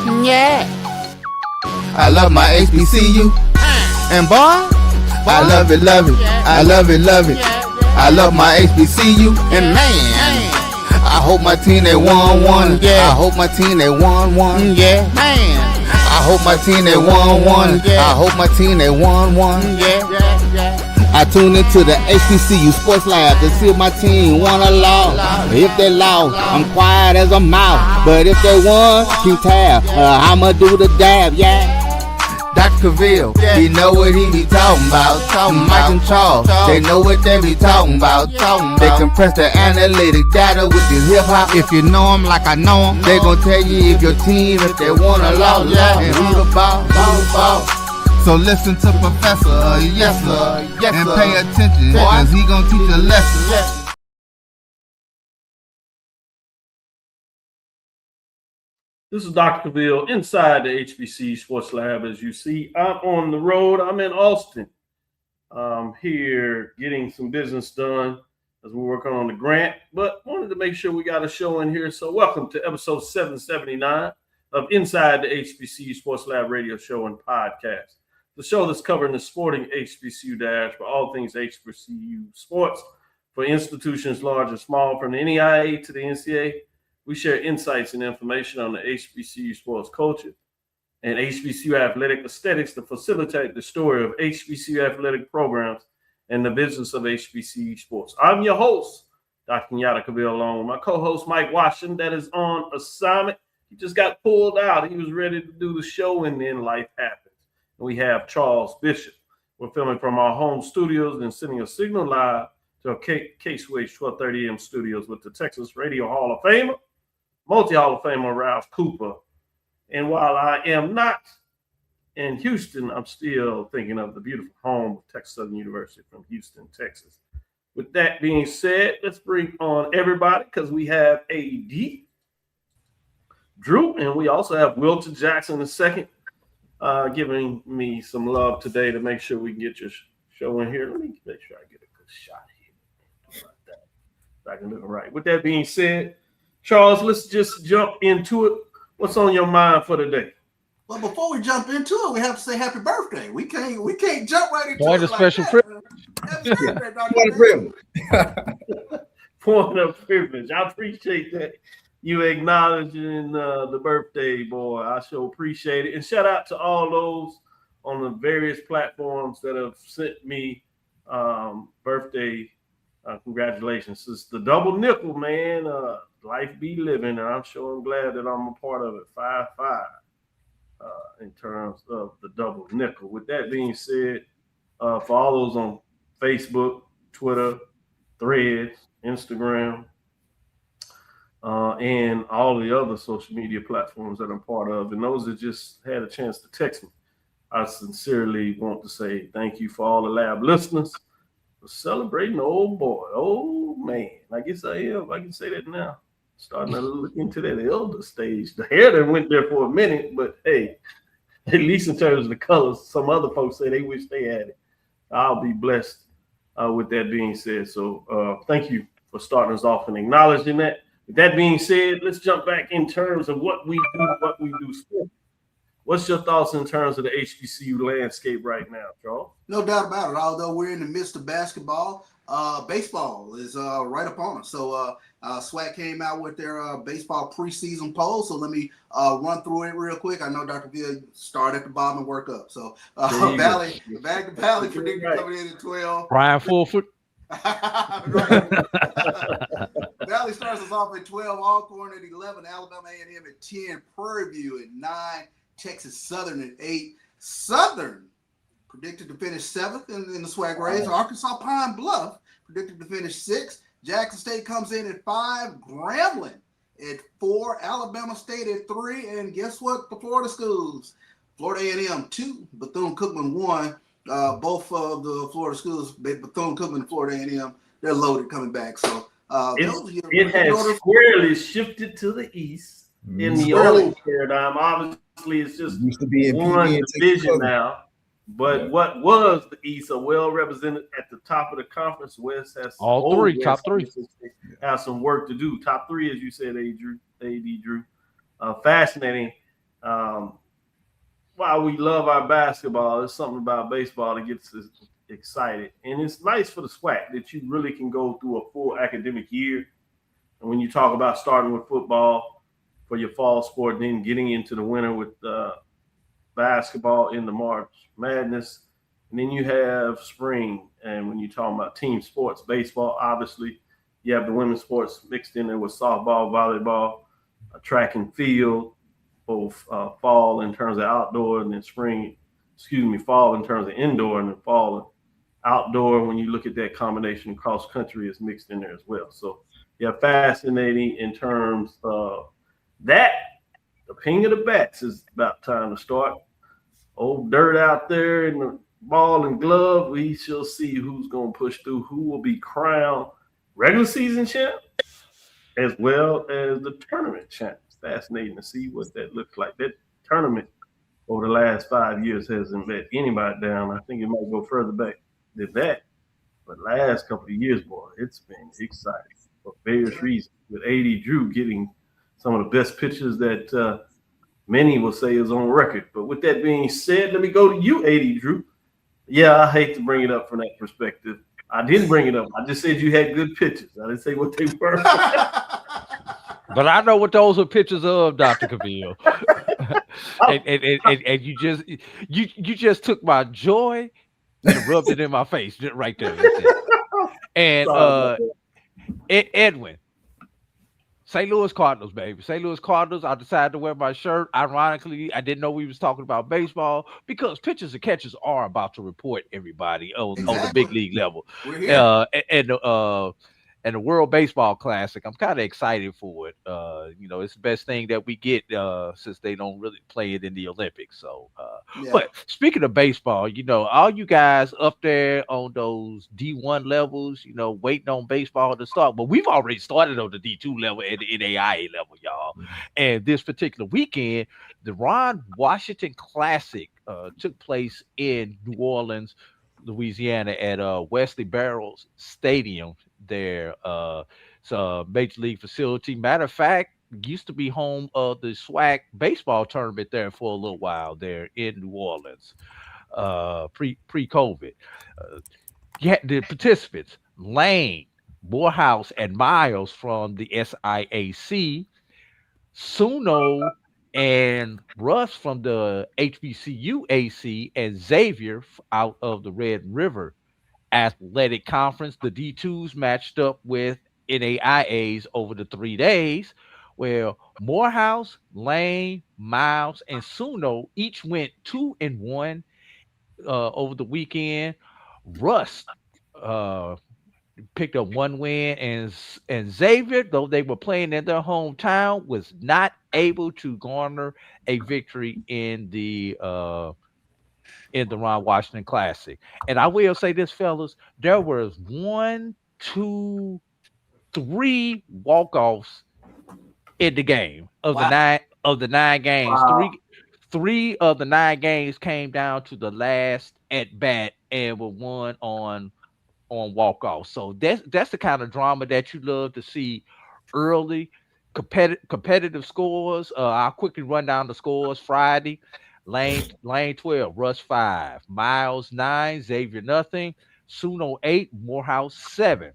Yeah. I love my HBCU. And boy, I love it, love it. I love it, love it. I love my HBCU. And man, I hope my team they won. Yeah. I hope my team they won. Yeah. Man, I hope my team they won. I hope my team they won. Yeah. I tune into the HBCU Sports Lab to see if my team won or lost. If they lost, I'm quiet as a mouse. But if they won, keep tab. I'ma do the dab, yeah. Dr. Cavil, he know what he be talking about. Mike and Charles, they know what they be talking about. They compress the analytic data with the hip hop. If you know them like I know them, they gon' tell you if your team, if they won or lost, and who the ball. So listen to Professor, yes sir, and pay attention, cause he gon' teach a lesson. This is Dr. Cavil inside the HBCU Sports Lab. As you see, I'm on the road. I'm in Austin. I'm here getting some business done as we're working on the grant, but wanted to make sure we got a show in here. So welcome to episode 779 of Inside the HBCU Sports Lab radio show and podcast. The show that's covering the sporting HBCU dash for all things HBCU sports for institutions large and small, from the NEIA to the NCAA. We share insights and information on the HBCU sports culture and HBCU athletic aesthetics to facilitate the story of HBCU athletic programs and the business of HBCU sports. I'm your host, Dr. Cavil, along with my co-host, Mike Washington, that is on assignment. He just got pulled out. He was ready to do the show, and then life happened. We have Charles Bishop. We're filming from our home studios and sending a signal live to our K-Switch 1230 AM studios with the Texas Radio Hall of Famer, multi-Hall of Famer Ralph Cooper. And while I am not in Houston, I'm still thinking of the beautiful home of Texas Southern University from Houston, Texas. With that being said, let's bring on everybody because we have AD, Drew, and we also have Wilton Jackson II. Giving me some love today to make sure we can get your show in here. Let me make sure I get a good shot here. Like that. If I can do it right. With that being said, Charles, let's just jump into it. What's on your mind for today? Well, before we jump into it, we have to say happy birthday. We can't jump right into Point it. Of special privilege. Happy birthday, Dr. Point of privilege. Point of privilege. I appreciate that. You acknowledging the birthday, boy. I sure appreciate it. And shout out to all those on the various platforms that have sent me birthday congratulations. It's the double nickel, man. Life be living, and I'm sure I'm glad that I'm a part of it. 5-5 in terms of the double nickel. With that being said, for all those on Facebook, Twitter, Threads, Instagram, and all the other social media platforms that I'm part of, and those that just had a chance to text me, I sincerely want to say thank you for all the lab listeners for celebrating the old boy. Oh, man. I guess I am. I can say that now. Starting to look into that elder stage. The hair that went there for a minute, but hey, at least in terms of the colors, some other folks say they wish they had it. I'll be blessed with that being said. So thank you for starting us off and acknowledging that. With that being said, let's jump back in terms of what we do sport. What's your thoughts in terms of the HBCU landscape right now, Charles? No doubt about it. Although we're in the midst of basketball, baseball is right upon us. So SWAC came out with their baseball preseason poll. So let me run through it real quick. I know Dr. Ville started at the bottom and work up. So Valley predicted coming in at 12. Brian Fullfoot. Valley starts us off at 12, Alcorn at 11, Alabama A&M at 10, Prairie View at 9, Texas Southern at 8. Southern predicted to finish 7th in the SWAC race. Arkansas Pine Bluff predicted to finish 6th. Jackson State comes in at 5, Grambling at 4, Alabama State at 3, and guess what? The Florida schools, Florida A&M 2, Bethune-Cookman 1. Both of the Florida schools, Bethune-Cookman and Florida A&M, they're loaded coming back. So it has squarely shifted to the east in the old paradigm. Obviously, it's just used to be one division now. But what was the East are well represented at the top of the conference. West has all three, top three. Have some work to do. Top three, as you said, AD Drew. Fascinating while we love our basketball, there's something about baseball that gets us excited. And it's nice for the SWAC that you really can go through a full academic year. And when you talk about starting with football for your fall sport, then getting into the winter with basketball in the March Madness, and then you have spring. And when you're talking about team sports, baseball, obviously, you have the women's sports mixed in there with softball, volleyball, track and field, both fall in terms of outdoor and then fall in terms of indoor and then fall and outdoor. When you look at that combination, cross country is mixed in there as well. So yeah, fascinating in terms of that. The ping of the bats is about time to start. Old dirt out there in the ball and glove. We shall see who's going to push through, who will be crowned regular season champ as well as the tournament champ. It's fascinating to see what that looks like. That tournament over the last 5 years hasn't let anybody down. I think it might go further back than that. But last couple of years, boy, it's been exciting for various reasons. With AD Drew getting some of the best pitchers that many will say is on record. But with that being said, let me go to you, AD Drew. Yeah, I hate to bring it up from that perspective. I didn't bring it up. I just said you had good pitchers. I didn't say what they were. But I know what those are pictures of, Dr. Cavil. and you just took my joy and rubbed it in my face right there. And Edwin, St. Louis Cardinals, baby. St. Louis Cardinals, I decided to wear my shirt. Ironically, I didn't know we was talking about baseball because pitchers and catchers are about to report everybody on the big league level. And the World Baseball Classic, I'm kind of excited for it. It's the best thing that we get since they don't really play it in the Olympics. So, But speaking of baseball, all you guys up there on those D1 levels, waiting on baseball to start. But we've already started on the D2 level and the NAIA level, y'all. And this particular weekend, the Ron Washington Classic took place in New Orleans, Louisiana at Wesley Barrels Stadium there. It's a major league facility. Matter of fact, used to be home of the SWAC baseball tournament there for a little while there in New Orleans, pre-COVID. The participants, Lane, Morehouse, and Miles from the SIAC, Suno and Russ from the HBCU AC, and Xavier out of the Red River Athletic Conference. The D2s matched up with NAIAs over the 3 days, where Morehouse, Lane, Miles, and Suno each went 2-1 over the weekend. Russ picked up 1 win, and Xavier, though they were playing in their hometown, was not able to garner a victory in the Ron Washington Classic. And I will say this, fellas, there was 1, 2, 3 walk-offs in the game of the 9 games. Wow. Three of the 9 games came down to the last at bat and were won on walk-off. So that's the kind of drama that you love to see early. Competitive scores. I'll quickly run down the scores. Friday, Lane 12, Russ 5, Miles 9, Xavier nothing, Suno 8, Morehouse 7.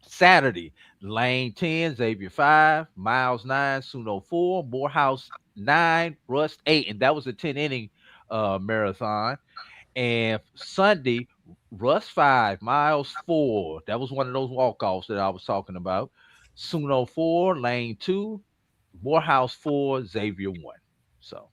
Saturday, Lane 10, Xavier 5, Miles 9, Suno 4, Morehouse 9, Russ 8, and that was a 10-inning marathon. And Sunday, Russ 5, Miles 4. That was one of those walk-offs that I was talking about. Suno 4, Lane 2, Morehouse 4, Xavier 1. So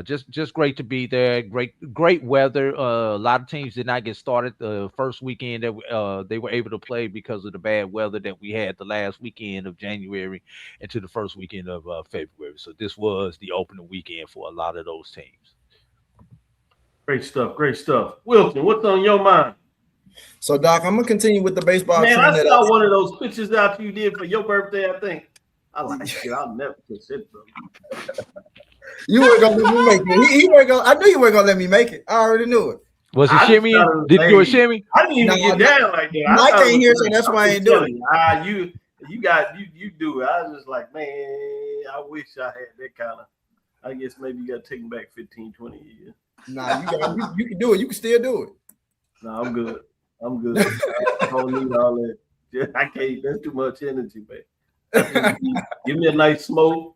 just great to be there. Great weather. A lot of teams did not get started the first weekend that they were able to play because of the bad weather that we had the last weekend of January into the first weekend of February. So this was the opening weekend for a lot of those teams. Great stuff. Wilton, what's on your mind? So, Doc, I'm gonna continue with the baseball. Man, I saw one of those pictures out you did for your birthday. I think I like it. I'll never push it, bro. You weren't gonna let me make it. He weren't gonna. I knew you weren't gonna let me make it. I already knew it. Was it shimmy? Did you do a shimmy? I didn't even get down like that. I can't hear, so that's why I ain't doing it. You do it. I was just like, man, I wish I had that kind of I guess maybe you got to take them back 15, 20 years. Nah, you can do it. You can still do it. No, I'm good. I'm good. I don't need all that. Yeah, I can't. That's too much energy, man. Give me a nice smoke,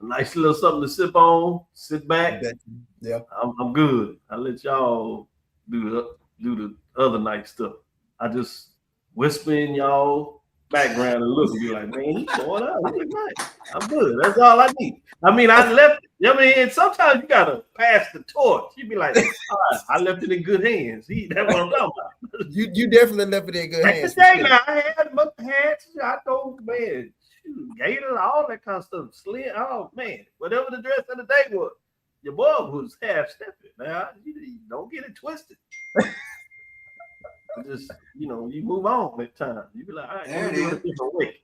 a nice little something to sip on, sit back. Yeah, I'm good. I let y'all do the other nice stuff. I just whisper in y'all background and look and be like, man, he's going out. I'm good. That's all I need. I mean, I left. And sometimes you gotta pass the torch. You be like, all right, I left it in good hands. That's what I'm talking about. You definitely left it in good hands. Today now, I had my hats. I know, man, gator, all that kind of stuff. Slim. Oh man, whatever the dress of the day was. Your boy was half stepping. Now you don't get it twisted. Just you move on at times. You be like, all right, let me do it a different way.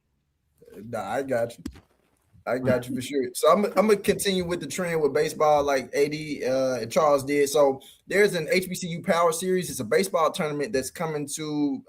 Nah, I got you for sure. So I'm gonna continue with the trend with baseball, like AD and Charles did. So there's an HBCU Power Series. It's a baseball tournament that's coming to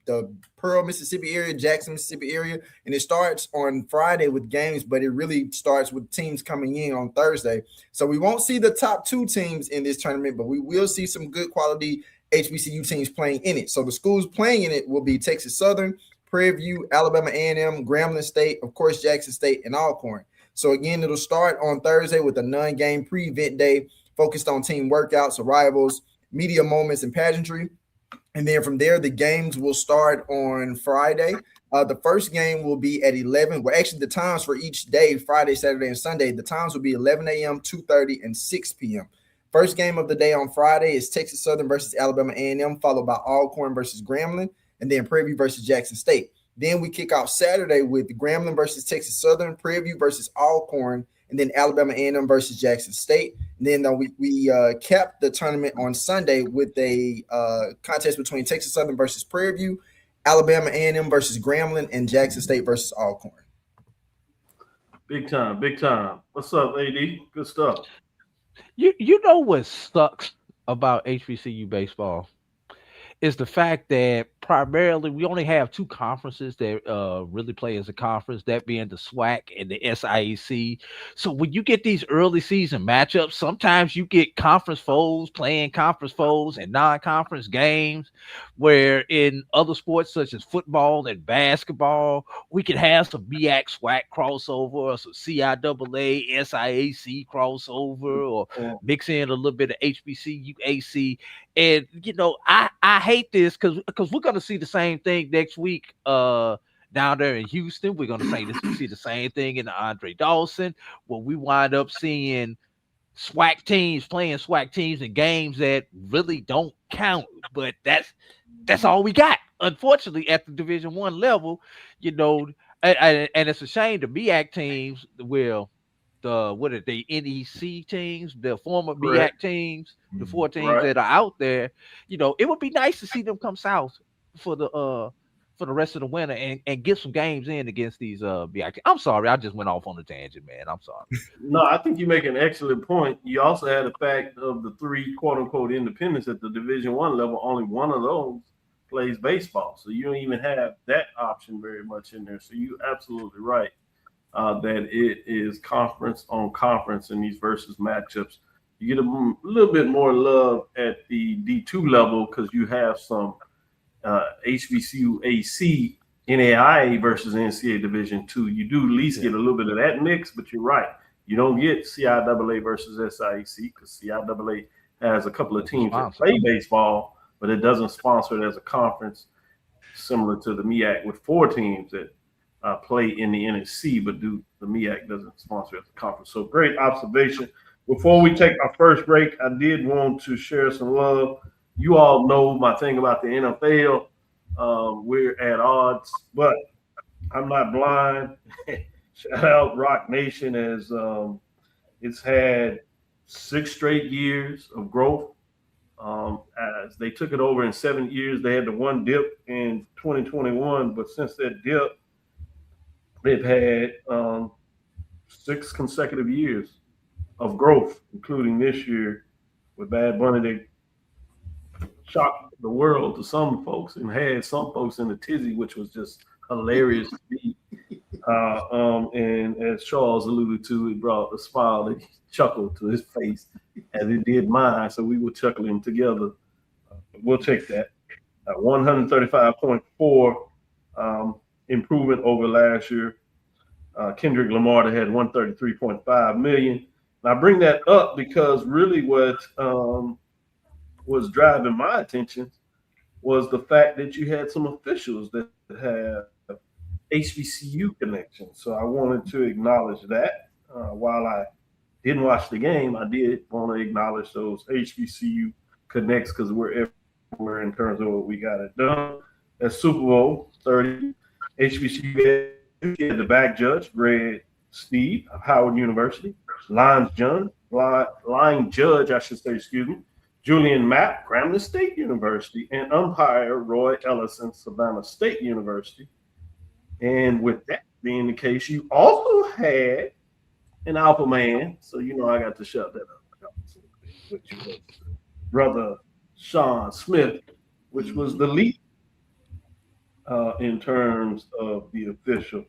the Pearl, Mississippi area, Jackson, Mississippi area, and it starts on Friday with games, but it really starts with teams coming in on Thursday. So we won't see the top 2 teams in this tournament, but we will see some good quality HBCU teams playing in it. So the schools playing in it will be Texas Southern, Prairie View, Alabama A&M, Grambling State, of course, Jackson State, and Alcorn. So again, it'll start on Thursday with a non-game pre-event day focused on team workouts, arrivals, media moments, and pageantry. And then from there, the games will start on Friday. The first game will be at 11. Well, actually, the times for each day, Friday, Saturday, and Sunday, the times will be 11 a.m., 2:30, and 6 p.m. First game of the day on Friday is Texas Southern versus Alabama A&M, followed by Alcorn versus Grambling, and then Prairie View versus Jackson State. Then we kick off Saturday with Grambling versus Texas Southern, Prairie View versus Alcorn, and then Alabama A&M versus Jackson State. And then we cap the tournament on Sunday with a contest between Texas Southern versus Prairie View, Alabama A&M versus Grambling, and Jackson State versus Alcorn. Big time, big time. What's up, AD? Good stuff. You know what sucks about HBCU baseball is the fact that primarily we only have 2 conferences that really play as a conference, that being the SWAC and the SIAC. So when you get these early season matchups, sometimes you get conference foes playing conference foes and non-conference games, where in other sports such as football and basketball, we could have some MEAC SWAC crossover or some CIAA SIAC crossover, or mix in a little bit of HBCU AC. And I hate this because we're gonna see the same thing next week down there in Houston. We're gonna see the same thing in the Andre Dawson, where we wind up seeing SWAC teams playing SWAC teams in games that really don't count. But that's all we got, unfortunately, at the Division I level. And it's a shame the MEAC teams will. The NEC teams, the former MEAC teams, the 4 teams that are out there, it would be nice to see them come south for the rest of the winter and get some games in against these MEAC teams. I'm sorry, I just went off on a tangent, man. I'm sorry. No, I think you make an excellent point. You also had the fact of the 3 quote unquote independents at the Division I level. Only one of those plays baseball, so you don't even have that option very much in there. So you're absolutely right. That it is conference on conference in these versus matchups. You get a little bit more love at the D2 level because you have some HBCU AC, NAIA versus NCAA Division II. You do at least get a little bit of that mix, but you're right. You don't get CIAA versus SIAC because CIAA has a couple of teams that play baseball, but it doesn't sponsor it as a conference, similar to the MEAC with 4 teams that play in the NSC, but the MEAC doesn't sponsor as a conference. So great observation. Before we take our first break, I did want to share some love. You all know my thing about the NFL. We're at odds, but I'm not blind. Shout out Rock Nation as it's had 6 straight years of growth. As they took it over in 7 years, they had the one dip in 2021, but since that dip, they've had 6 consecutive years of growth, including this year with Bad Bunny. They shocked the world to some folks and had some folks in a tizzy, which was just hilarious to me. And as Charles alluded to, it brought a smile and chuckle to his face as it did mine. So we were chuckling together. We'll take that. 135.4 improvement over last year. Kendrick Lamar had 133.5 million. And I bring that up because really what was driving my attention was the fact that you had some officials that have HBCU connections. So I wanted to acknowledge that. While I didn't watch the game, I did want to acknowledge those HBCU connects because we're everywhere in terms of what we got it done. At Super Bowl 30, HBCU had the back judge, Greg Steve of Howard University, line judge, Julian Mapp, Grambling State University, and umpire Roy Ellison, Savannah State University. And with that being the case, you also had an Alpha man. So, I got to shut that up. Which was Brother Sean Smith, which was the lead in terms of the official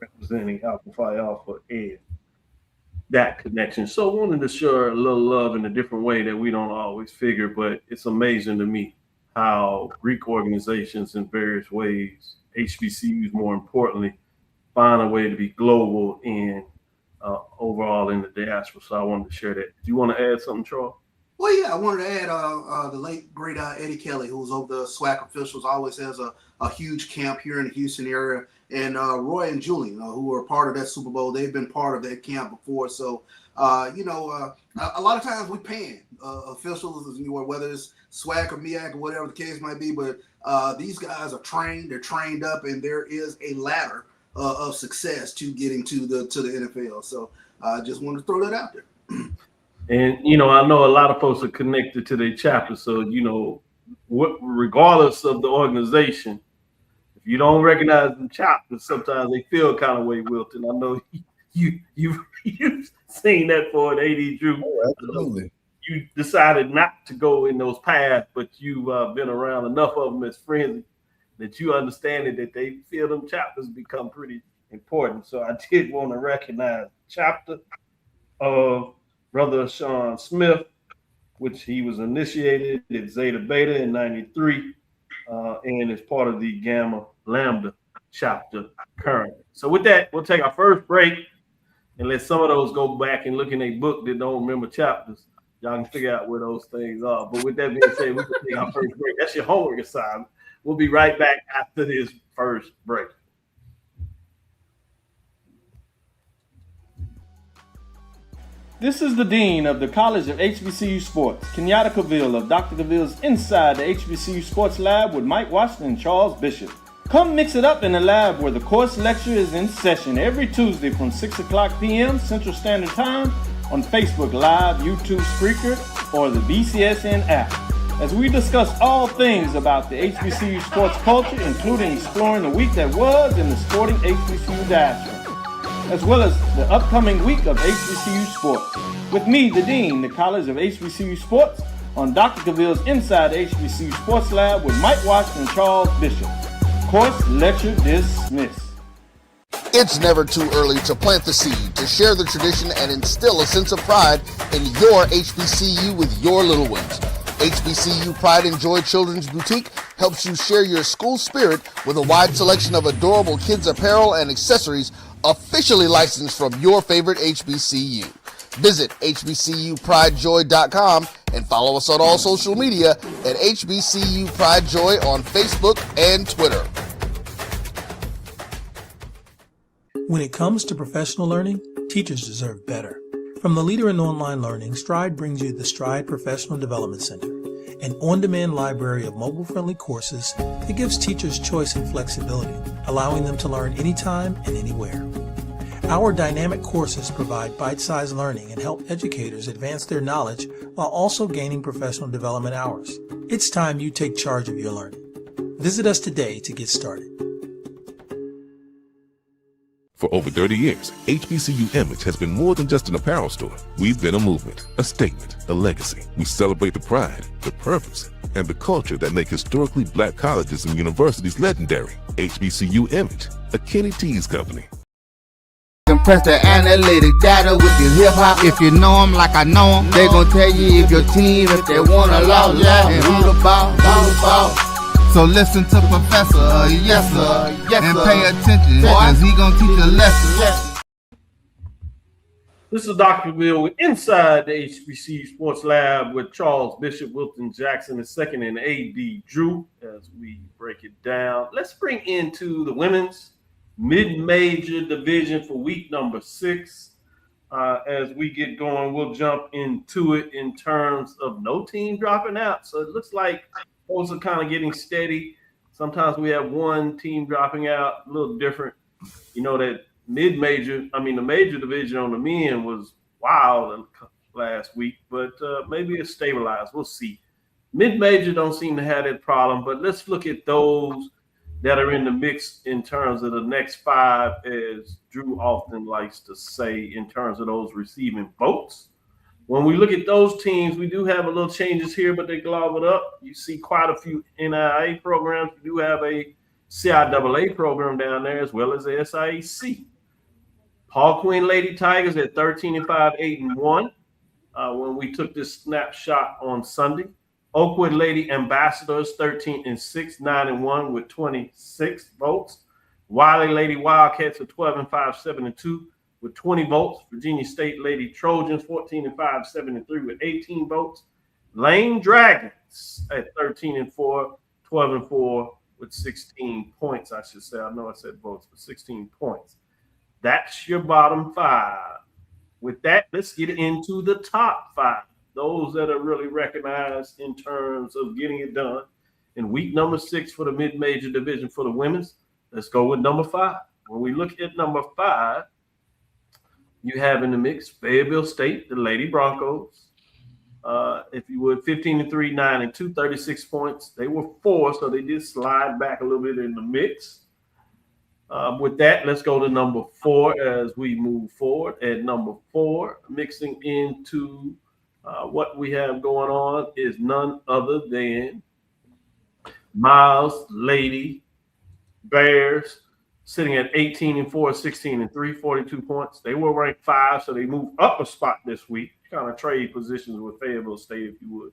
representing Alpha Phi Alpha and that connection. So I wanted to share a little love in a different way that we don't always figure, but it's amazing to me how Greek organizations in various ways, HBCUs more importantly, find a way to be global and overall in the diaspora. So I wanted to share that. Do you want to add something, Charles? Well, yeah, I wanted to add the late, great Eddie Kelly, who's over the SWAC officials, always has a huge camp here in the Houston area. And Roy and Julian, who were part of that Super Bowl, they've been part of that camp before. So, a lot of times we pan officials, whether it's SWAC or MEAC or whatever the case might be. But these guys are trained, they're trained up, and there is a ladder of success to getting to the NFL. So I just wanted to throw that out there. And, I know a lot of folks are connected to their chapter. So, regardless of the organization, if you don't recognize the chapters, sometimes they feel kind of way, Wilton. I know you've seen that for an AD Drew. Oh, absolutely. You decided not to go in those paths, but you've been around enough of them as friends that you understand that they feel them chapters become pretty important. So I did want to recognize the chapter of Brother Sean Smith, which he was initiated at Zeta Beta in 93 and is part of the Gamma Lambda chapter currently. So with that, we'll take our first break and let some of those go back and look in a book that don't remember chapters. Y'all can figure out where those things are. But with that being said, we can take our first break. That's your homework assignment. We'll be right back after this first break. This is the Dean of the College of HBCU Sports, Kenyatta Cavil of Dr. Cavill's Inside the HBCU Sports Lab with Mike Washington and Charles Bishop. Come mix it up in the lab where the course lecture is in session every Tuesday from 6 o'clock p.m. Central Standard Time on Facebook Live, YouTube Spreaker, or the BCSN app, as we discuss all things about the HBCU sports culture, including exploring the week that was in the sporting HBCU diaspora, as well as the upcoming week of HBCU sports. With me, the Dean, the College of HBCU Sports, on Dr. Cavill's Inside the HBCU Sports Lab with Mike Washington and Charles Bishop. Course lecture dismissed. It's never too early to plant the seed, to share the tradition, and instill a sense of pride in your HBCU with your little ones. HBCU Pride and Joy Children's Boutique helps you share your school spirit with a wide selection of adorable kids apparel and accessories officially licensed from your favorite HBCU. Visit hbcupridejoy.com and follow us on all social media at HBCU Pride Joy on Facebook and Twitter. When it comes to professional learning, teachers deserve better. From the leader in online learning, Stride brings you the Stride Professional Development Center, an on-demand library of mobile-friendly courses that gives teachers choice and flexibility, allowing them to learn anytime and anywhere. Our dynamic courses provide bite-sized learning and help educators advance their knowledge while also gaining professional development hours. It's time you take charge of your learning. Visit us today to get started. For over 30 years, HBCU Image has been more than just an apparel store. We've been a movement, a statement, a legacy. We celebrate the pride, the purpose, and the culture that make historically black colleges and universities legendary. HBCU Image, a Kenny T's company. Compress the analytic data with your hip hop. If you know them like I know them, they gon' tell you if your team, if they wanna lose, yeah, and who the ball. So listen to Professor, yes sir, and pay attention, cause he gon' teach a lesson. This is Dr. Cavil inside the HBCU Sports Lab with Charles Bishop, Wilton Jackson II, and A.D. Drew as we break it down. Let's bring into the women's mid-major division for week number 6. As we get going, we'll jump into it in terms of no team dropping out. So it looks like those are kind of getting steady. Sometimes we have one team dropping out, a little different. You know that the major division on the men was wild last week, but maybe it's stabilized. We'll see. Mid-major don't seem to have that problem, but let's look at those that are in the mix in terms of the next 5, as Drew often likes to say, in terms of those receiving votes. When we look at those teams, we do have a little changes here, but they glove it up. You see quite a few NIA programs. We do have a CIAA program down there, as well as the SIAC. Paul Quinn Lady Tigers at 13-5, 8-1. When we took this snapshot on Sunday. Oakwood Lady Ambassadors 13-6, 9-1 with 26 votes. Wiley Lady Wildcats at 12-5, 7-2 with 20 votes. Virginia State Lady Trojans 14-5, 7-3 with 18 votes. Lane Dragons at 13-4, 12-4 with 16 points, I should say. I know I said votes, but 16 points. That's your bottom 5. With that, let's get into the top 5. Those that are really recognized in terms of getting it done in week number 6 for the mid-major division for the women's. Let's go with number 5. When we look at number 5, you have in the mix Fayetteville State, the Lady Broncos. If you would, 15-3, 9-2, 36 points. They were 4, so they did slide back a little bit in the mix. With that, let's go to number 4 as we move forward. At number 4, mixing into what we have going on is none other than Miles Lady Bears, sitting at 18-4, 16-3, 42 points. They were ranked 5, so they moved up a spot this week. Kind of trade positions with Fayetteville State, if you would.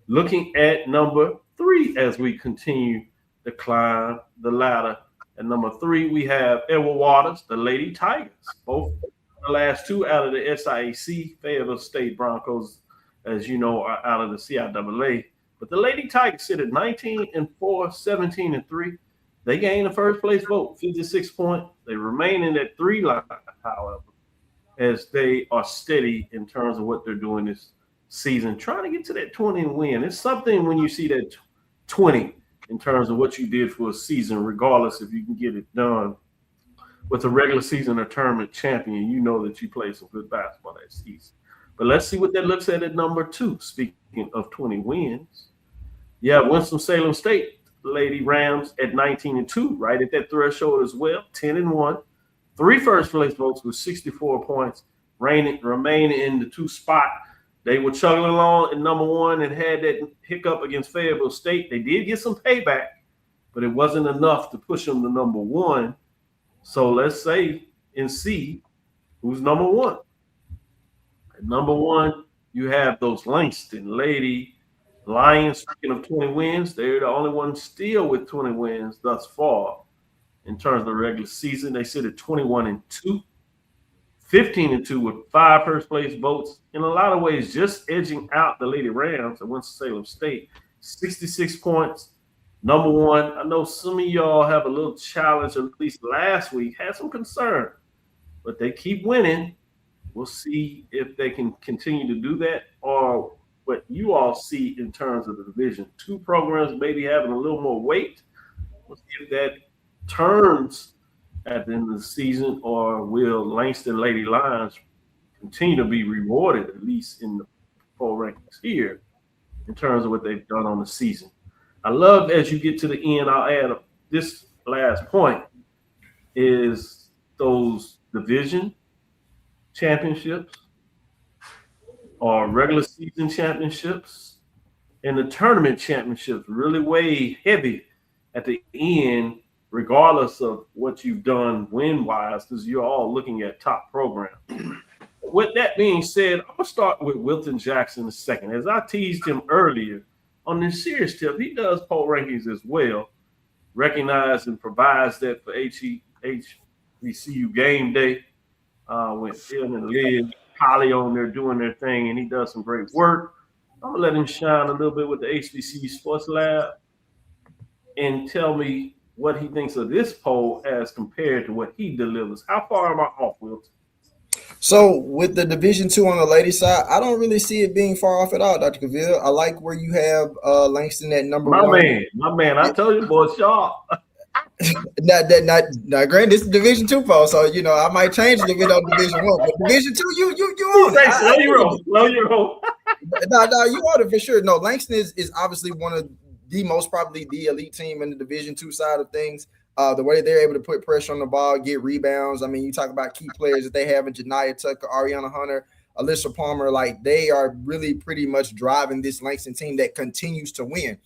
Looking at number 3 as we continue to climb the ladder. At number 3, we have Edward Waters, the Lady Tigers. Both the last 2 out of the SIAC. Fayetteville State Broncos, as you know, are out of the CIAA. But the Lady Tigers sit at 19-4, 17-3. They gain the first place vote, 56 points. They remain in that 3 line, however, as they are steady in terms of what they're doing this season, trying to get to that 20 and win. It's something when you see that 20 in terms of what you did for a season, regardless if you can get it done with a regular season or tournament champion, you know that you played some good basketball that season. But let's see what that looks at number 2. Speaking of 20 wins, yeah, Winston-Salem State Lady Rams at 19-2, right at that threshold as well, 10-1. 3 first place votes with 64 points, remaining in the 2 spot. They were chugging along at number 1 and had that hiccup against Fayetteville State. They did get some payback, but it wasn't enough to push them to number 1. So let's say and see who's number 1. At number 1, you have those Langston Lady Lions. Speaking of 20 wins, they're the only one still with 20 wins thus far in terms of the regular season. They sit at 21-2. 15-2 with 5 first place votes. In a lot of ways, just edging out the Lady Rams at Winston-Salem State. 66 points. Number 1. I know some of y'all have a little challenge, at least last week, had some concern, but they keep winning. We'll see if they can continue to do that or what you all see in terms of the Division 2 programs maybe having a little more weight. We'll see if that turns at the end of the season, or will Langston Lady Lions continue to be rewarded, at least in the poll rankings here, in terms of what they've done on the season. I love, as you get to the end, I'll add this last point, is those division championships or regular season championships and the tournament championships really weigh heavy at the end regardless of what you've done win-wise, because you're all looking at top programs. With that being said, I'm going to start with Wilton Jackson II. As I teased him earlier, on this serious tip, he does poll rankings as well, recognized and provides that for HBCU game day when Phil and Liz, Holly on there doing their thing, and he does some great work. I'm going to let him shine a little bit with the HBCU Sports Lab and tell me what he thinks of this poll as compared to what he delivers. How far am I off, Wilton? So with the Division II on the ladies' side, I don't really see it being far off at all, Dr. Cavil. I like where you have Langston at number one. My man, I told you, boy, sharp. Not granted, this is Division II poll, so I might change the bit on Division I, but Division II, you own it. Slow your roll. No, you own it for sure. No, Langston is obviously one of the most probably the elite team in the Division II side of things. The way they're able to put pressure on the ball, get rebounds. I mean, you talk about key players that they have in Janiyah Tucker, Ariana Hunter, Alyssa Palmer. Like, they are really pretty much driving this Langston team that continues to win.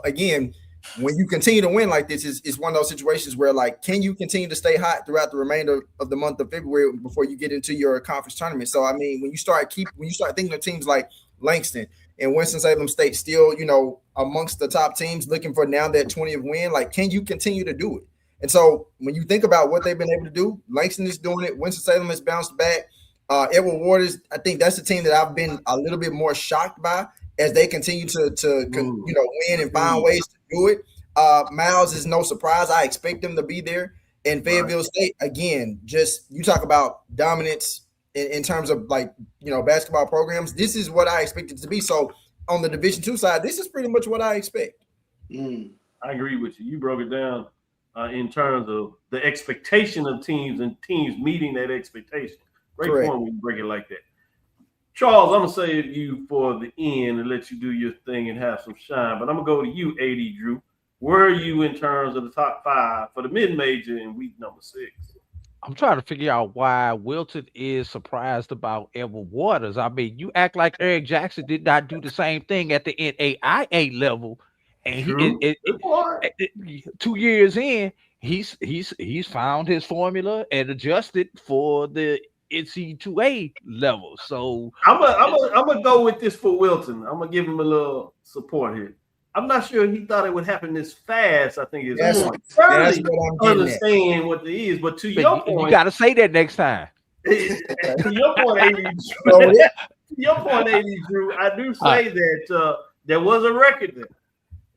Again, when you continue to win like this, it's one of those situations where, like, can you continue to stay hot throughout the remainder of the month of February before you get into your conference tournament? So, I mean, when you start thinking of teams like Langston and Winston-Salem State still, amongst the top teams looking for now that 20th win, like, can you continue to do it? And so when you think about what they've been able to do, Langston is doing it. Winston-Salem has bounced back. Edward Waters, I think that's the team that I've been a little bit more shocked by as they continue to win and find ways to do it. Miles is no surprise. I expect them to be there. And Fayetteville State, again, just you talk about dominance in terms of basketball programs. This is what I expect it to be. So on the Division II side, this is pretty much what I expect. I agree with you. You broke it down in terms of the expectation of teams and teams meeting that expectation. Great point when you break it like that. Charles, I'm going to save you for the end and let you do your thing and have some shine. But I'm going to go to you, AD Drew. Where are you in terms of the top 5 for the mid-major in week number 6? I'm trying to figure out why Wilton is surprised about Edward Waters. I mean, you act like Eric Jackson did not do the same thing at the NAIA level, and 2 years in, he's found his formula and adjusted for the NC2A level. So I'm gonna go with this for Wilton. I'm gonna give him a little support here. I'm not sure he thought it would happen this fast. I think it's understand what it is. But to your point, you got to say that next time. To your point, AD Drew, I do say that there was a record there,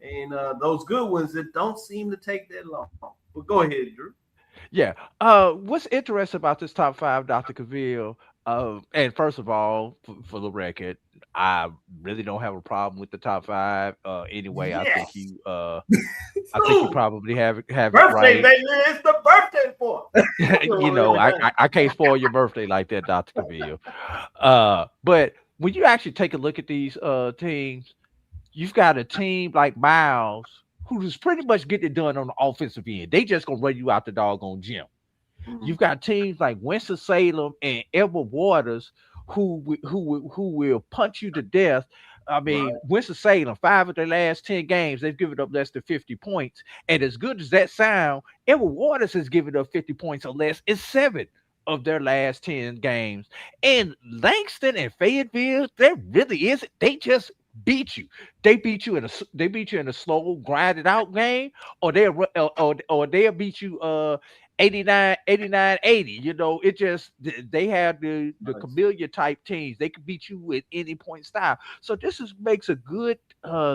and those good ones that don't seem to take that long. But go ahead, Drew. Yeah. What's interesting about this top 5, Dr. Cavil? And first of all, for the record, I really don't have a problem with the top 5. Anyway, yes. I think you probably have birthday, it right. Baby, it's the birthday boy. I can't spoil your birthday like that, Dr. Cavil. But when you actually take a look at these teams, you've got a team like Miles who's pretty much getting it done on the offensive end. They just gonna run you out the doggone gym. You've got teams like Winston-Salem and Edward Waters who will punch you to death. I mean, Winston-Salem, 5 of their last 10 games, they've given up less than 50 points. And as good as that sound, Edward Waters has given up 50 points or less in 7 of their last 10 games. And Langston and Fayetteville, there really isn't. They just beat you. They beat you in a slow, grinded out game, or they'll beat you 89-80. It just, they have the Camellia type teams. They can beat you with any point style. So this makes a good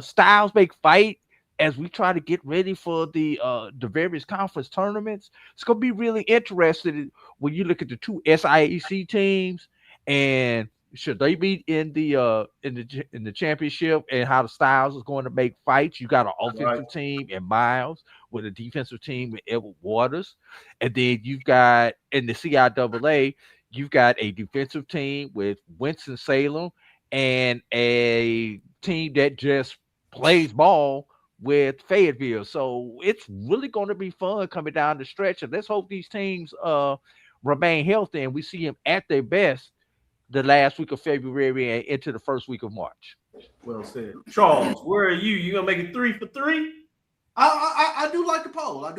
styles make fight as we try to get ready for the various conference tournaments. It's gonna be really interesting when you look at the 2 SIAC teams and should they be in the championship, and how the styles is going to make fights. You got an offensive team in Miles with a defensive team with Edward Waters, and then you've got in the CIAA, you've got a defensive team with Winston-Salem and a team that just plays ball with Fayetteville. So it's really going to be fun coming down the stretch, and let's hope these teams remain healthy and we see them at their best the last week of February and into the first week of March. Well said. Charles, where are you? You gonna make it 3 for 3? I do like the poll. I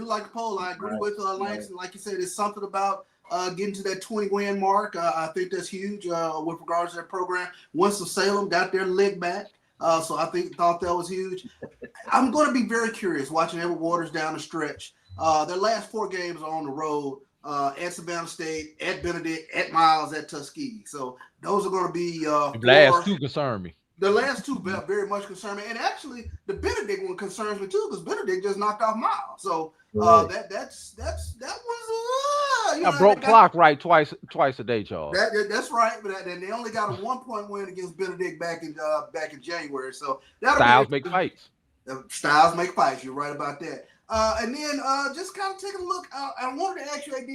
agree with Langston. Like you said, it's something about getting to that 20-win mark. I think that's huge with regards to that program. Winston-Salem got their leg back, so I thought that was huge. I'm going to be very curious watching Edward Waters down the stretch. Their last 4 games are on the road at Savannah State, at Benedict, at Miles, at Tuskegee. So those are going to be the last 2 concern me. The last 2 very much concern me, and actually the Benedict one concerns me too because Benedict just knocked off Miles. So that was I broke clock right twice a day, Charles. That's right, but they only got a 1-point win against Benedict back in January. So Styles make fights. Styles make fights. You're right about that. And then just kind of taking a look. I wanted to ask you, AD.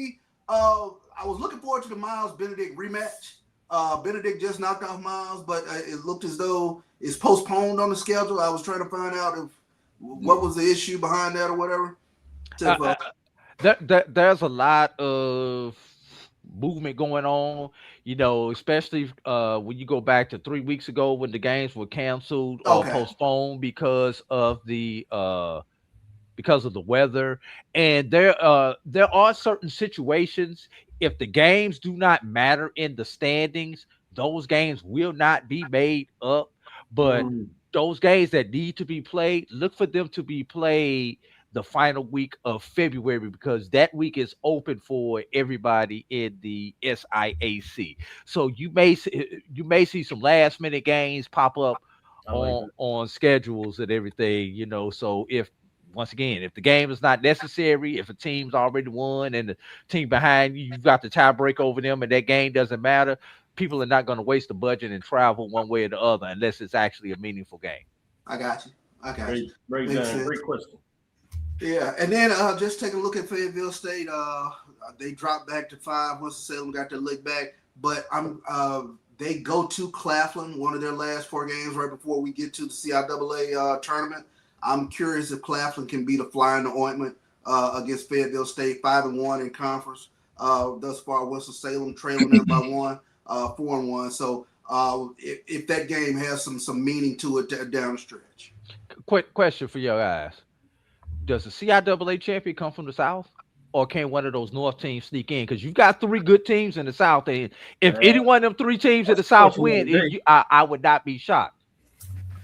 I was looking forward to the Miles Benedict rematch. Benedict just knocked off Miles, but it looked as though it's postponed on the schedule. I was trying to find out what was the issue behind that or whatever. There's a lot of movement going on, especially when you go back to 3 weeks ago when the games were canceled or postponed because of the weather. And there are certain situations. If the games do not matter in the standings, those games will not be made up. But those games that need to be played, look for them to be played the final week of February, because that week is open for everybody in the SIAC. So you may see some last minute games pop up on schedules and everything, So once again, if the game is not necessary, if a team's already won and the team behind you, you've got the tiebreak over them and that game doesn't matter, people are not going to waste the budget and travel one way or the other unless it's actually a meaningful game. I got you. Great question. Yeah, and then just take a look at Fayetteville State. They dropped back to 5. Winston-Salem got their lick back, but they go to Claflin, one of their last 4 games right before we get to the CIAA tournament. I'm curious if Claflin can be the fly in the ointment against Fayetteville State, 5-1 in conference. Thus far, Winston-Salem trailing them by 1, 4-1. So if that game has some meaning to it down the stretch. Quick question for your guys. Does the CIAA champion come from the South? Or can one of those North teams sneak in? Because you've got 3 good teams in the South. And if any one of them 3 teams in the South win, I would not be shocked.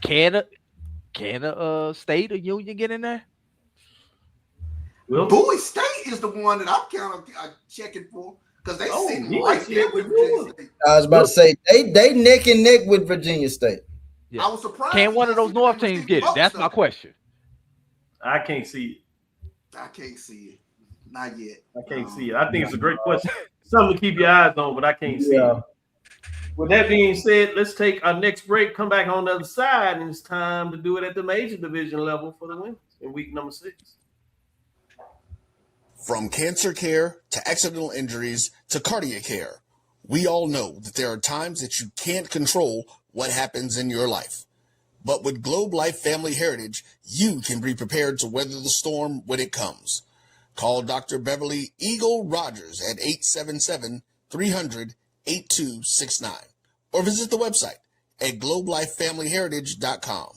Can a state or union get in there? Well, Bowie State is the one that I'm kind of checking for because they sitting right there with Virginia State. I was about to say they neck and neck with Virginia State. Yeah. I was surprised. Can one of those North teams get it? That's my question. I can't see it. I can't see it. Not yet. I can't see it. I think it's a great question. Something to keep your eyes on, but I can't see it. With that being said, let's take our next break, come back on the other side, and it's time to do it at the major division level for the women in week number 6. From cancer care to accidental injuries to cardiac care, we all know that there are times that you can't control what happens in your life. But with Globe Life Family Heritage, you can be prepared to weather the storm when it comes. Call Dr. Beverly Eagle Rogers at 877-300-8269 or visit the website at globelifefamilyheritage.com.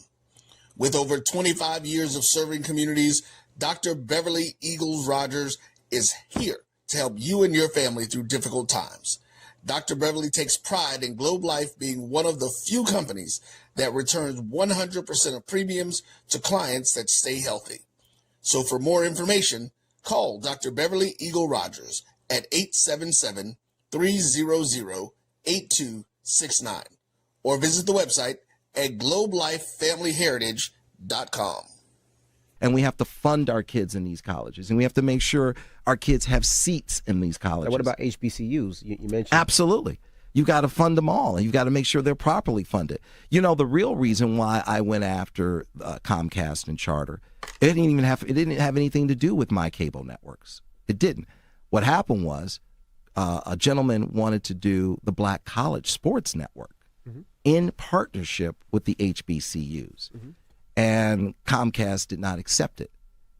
With over 25 years of serving communities, Dr. Beverly Eagles Rogers is here to help you and your family through difficult times. Dr. Beverly takes pride in Globe Life being one of the few companies that returns 100% of premiums to clients that stay healthy. So for more information, call Dr. Beverly Eagle Rogers at 877-300-8269 or visit the website at globelifefamilyheritage.com. And we have to fund our kids in these colleges, and we have to make sure our kids have seats in these colleges. And what about HBCUs? You mentioned. Absolutely. You got to fund them all, and you've got to make sure they're properly funded. You know, the real reason why I went after Comcast and Charter, it didn't have anything to do with my cable networks. It didn't. What happened was a gentleman wanted to do the Black College Sports Network in partnership with the HBCUs. And Comcast did not accept it.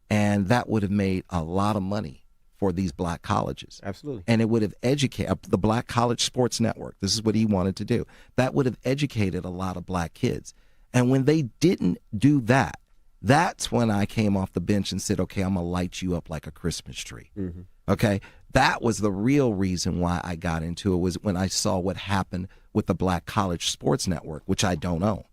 And that would have made a lot of money for these black colleges. Absolutely. And it would have educated the Black College Sports Network. This is what he wanted to do. That would have educated a lot of black kids. And when they didn't do that, That's when I came off the bench and said, okay, I'm going to light you up like a Christmas tree. Mm-hmm. Okay. That was the real reason why I got into it, was when I saw what happened with the Black College Sports Network, which I don't own.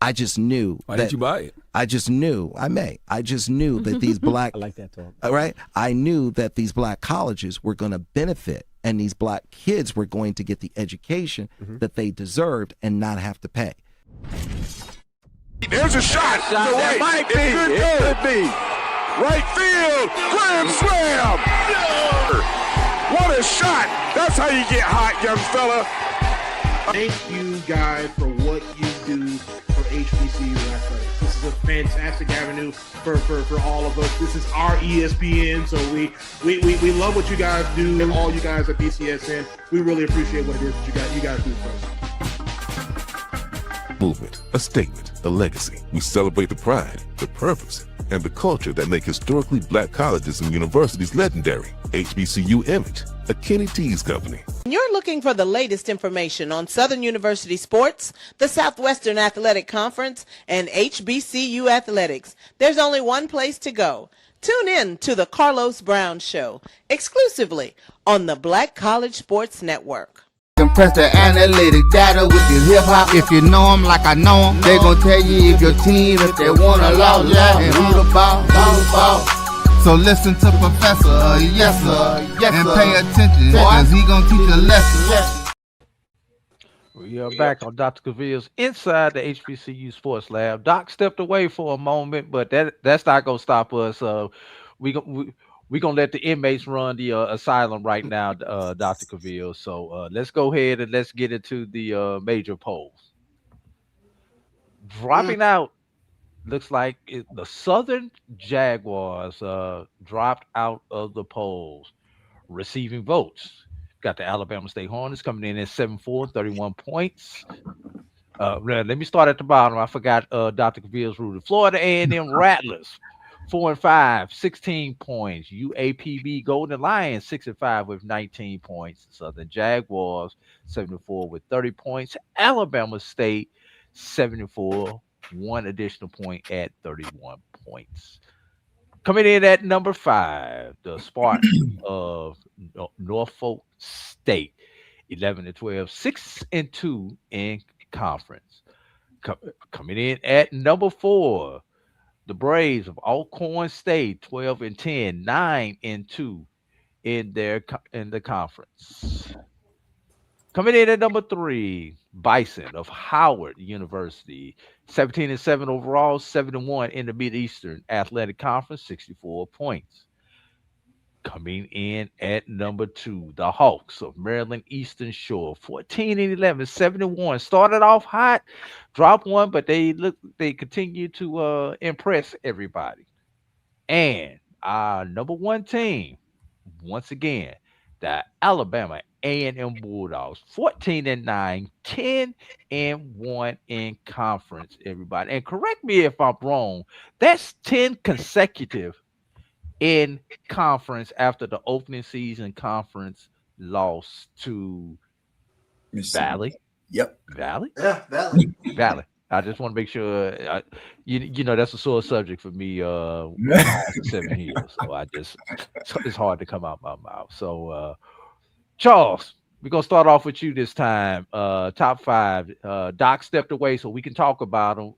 I just knew. Why didn't you buy it? I just knew. I just knew that these black. I like that talk. Right. I knew that these black colleges were going to benefit, and these black kids were going to get the education that they deserved and not have to pay. There's a shot. It might be. It could be. Right field. Grand slam. What a shot. That's how you get hot, young fella. Thank you guys for what you do for HBCU athletics. This is a fantastic avenue for all of us. This is our ESPN, so we love what you guys do, and all you guys at BCSN. We really appreciate what it is that you guys do for us. Movement, a statement, a legacy. We celebrate the pride, the purpose, and the culture that make historically black colleges and universities legendary. HBCU Image, a Kenny T's company. You're looking for the latest information on Southern University sports, the Southwestern Athletic Conference, and HBCU athletics. There's only one place to go. Tune in to the Carlos Brown Show, exclusively on the Black College Sports Network. Compress the analytic data with your hip hop. If you know them like I know them, they gon' tell you if your team, if they wanna lose, and who the ball. So listen to Professor, yes sir, and pay attention, cause he gon' teach a lesson. We are back on Dr. Cavil's Inside the HBCU Sports Lab. Doc stepped away for a moment, but that's not gonna stop us. We're gonna let the inmates run the asylum right now, Dr. Cavil. So let's go ahead and let's get into the major polls. Dropping out. Looks like the Southern Jaguars dropped out of the polls. Receiving votes. Got the Alabama State Hornets coming in at 7-4, 31 points. Let me start at the bottom. I forgot Dr. Cavil's rule. Florida A&M Rattlers, 4-5, 16 points. UAPB Golden Lions, 6-5 with 19 points. Southern Jaguars, 74 with 30 points. Alabama State, 74. One additional point at 31 points. Coming in at number 5, the Spartans of Norfolk State, 11-12, 6-2 in conference. Coming in at number 4, the Braves of Alcorn State, 12-10, 9-2 in the conference. Coming in at number 3, Bison of Howard University, 17-7 overall, 7-1 in the Mid-Eastern Athletic Conference, 64 points. Coming in at number 2, the Hawks of Maryland Eastern Shore, 14-11, 7-1. Started off hot, dropped one, but they continue to impress everybody. And our number 1 team, once again, the Alabama A&M Bulldogs, 14-9, 10-1 in conference, everybody. And correct me if I'm wrong, that's 10 consecutive in conference after the opening season conference loss to Valley. Yep. Valley? Yeah, Valley. Valley. I just want to make sure, you know, that's a sore subject for me 7 years. So it's hard to come out my mouth. So, Charles, we're going to start off with you this time. Top 5. Doc stepped away, so we can talk about him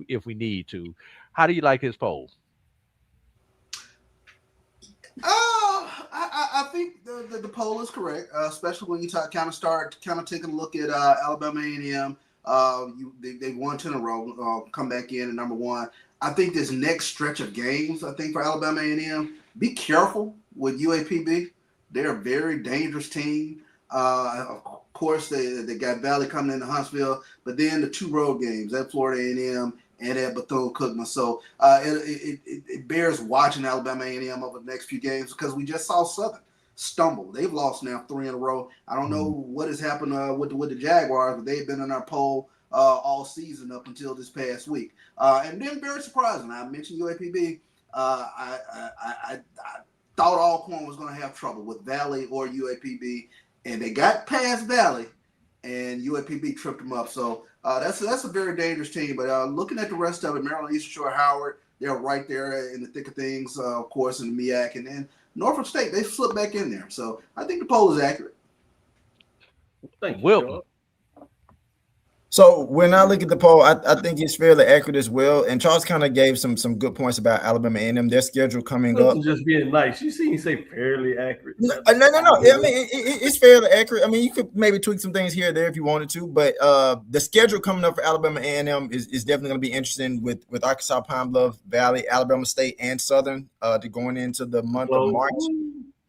if we need to. How do you like his poll? I think the poll is correct, especially when you start taking a look at Alabama A&M. They won 2 in a row, come back in at number 1. I think this next stretch of games, I think for Alabama A&M, be careful with UAPB. They're a very dangerous team. Of course, they got Valley coming into Huntsville, but then the 2 road games at Florida A&M and at Bethune-Cookman. So it bears watching Alabama A&M over the next few games because we just saw Southern stumble. They've lost now 3 in a row. I don't know what has happened with the Jaguars, but they've been in our poll all season up until this past week. And then very surprising. I mentioned UAPB. I thought Alcorn was going to have trouble with Valley or UAPB, and they got past Valley, and UAPB tripped them up. So that's a very dangerous team. But looking at the rest of it, Maryland Eastern Shore, Howard, they're right there in the thick of things, of course, in the MEAC. And then Norfolk State, they slipped back in there. So I think the poll is accurate. Thank you, Wilton. Charles. So when I look at the poll, I think it's fairly accurate as well. And Charles kind of gave some good points about Alabama A&M, their schedule coming up. Wilton just being nice. You see, he say fairly accurate. No. I mean, it's fairly accurate. I mean, you could maybe tweak some things here or there if you wanted to, but the schedule coming up for Alabama A&M is definitely going to be interesting with Arkansas, Pine Bluff Valley, Alabama State, and Southern going into the month of March.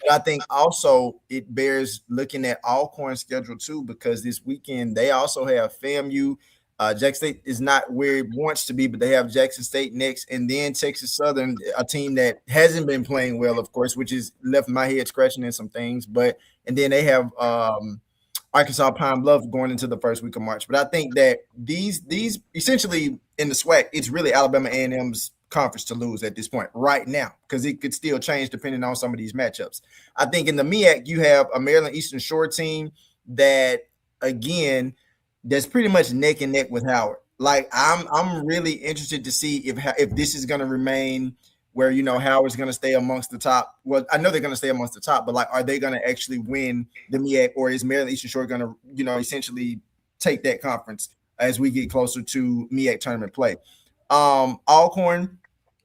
But I think also it bears looking at Alcorn's schedule too, because this weekend they also have FAMU. Jackson State is not where it wants to be, but they have Jackson State next, and then Texas Southern, a team that hasn't been playing well, of course, which is left my head scratching in some things. And then they have Arkansas Pine Bluff going into the first week of March. But I think that these essentially in the SWAC, it's really Alabama A&M's conference to lose at this point right now, because it could still change depending on some of these matchups. I think in the MEAC, you have a Maryland Eastern Shore team that, again, that's pretty much neck and neck with Howard. Like I'm really interested to see if this is going to remain where, you know, Howard's going to stay amongst the top. Well, I know they're going to stay amongst the top, but like, are they going to actually win the MEAC, or is Maryland Eastern Shore going to, you know, essentially take that conference as we get closer to MEAC tournament play? Alcorn,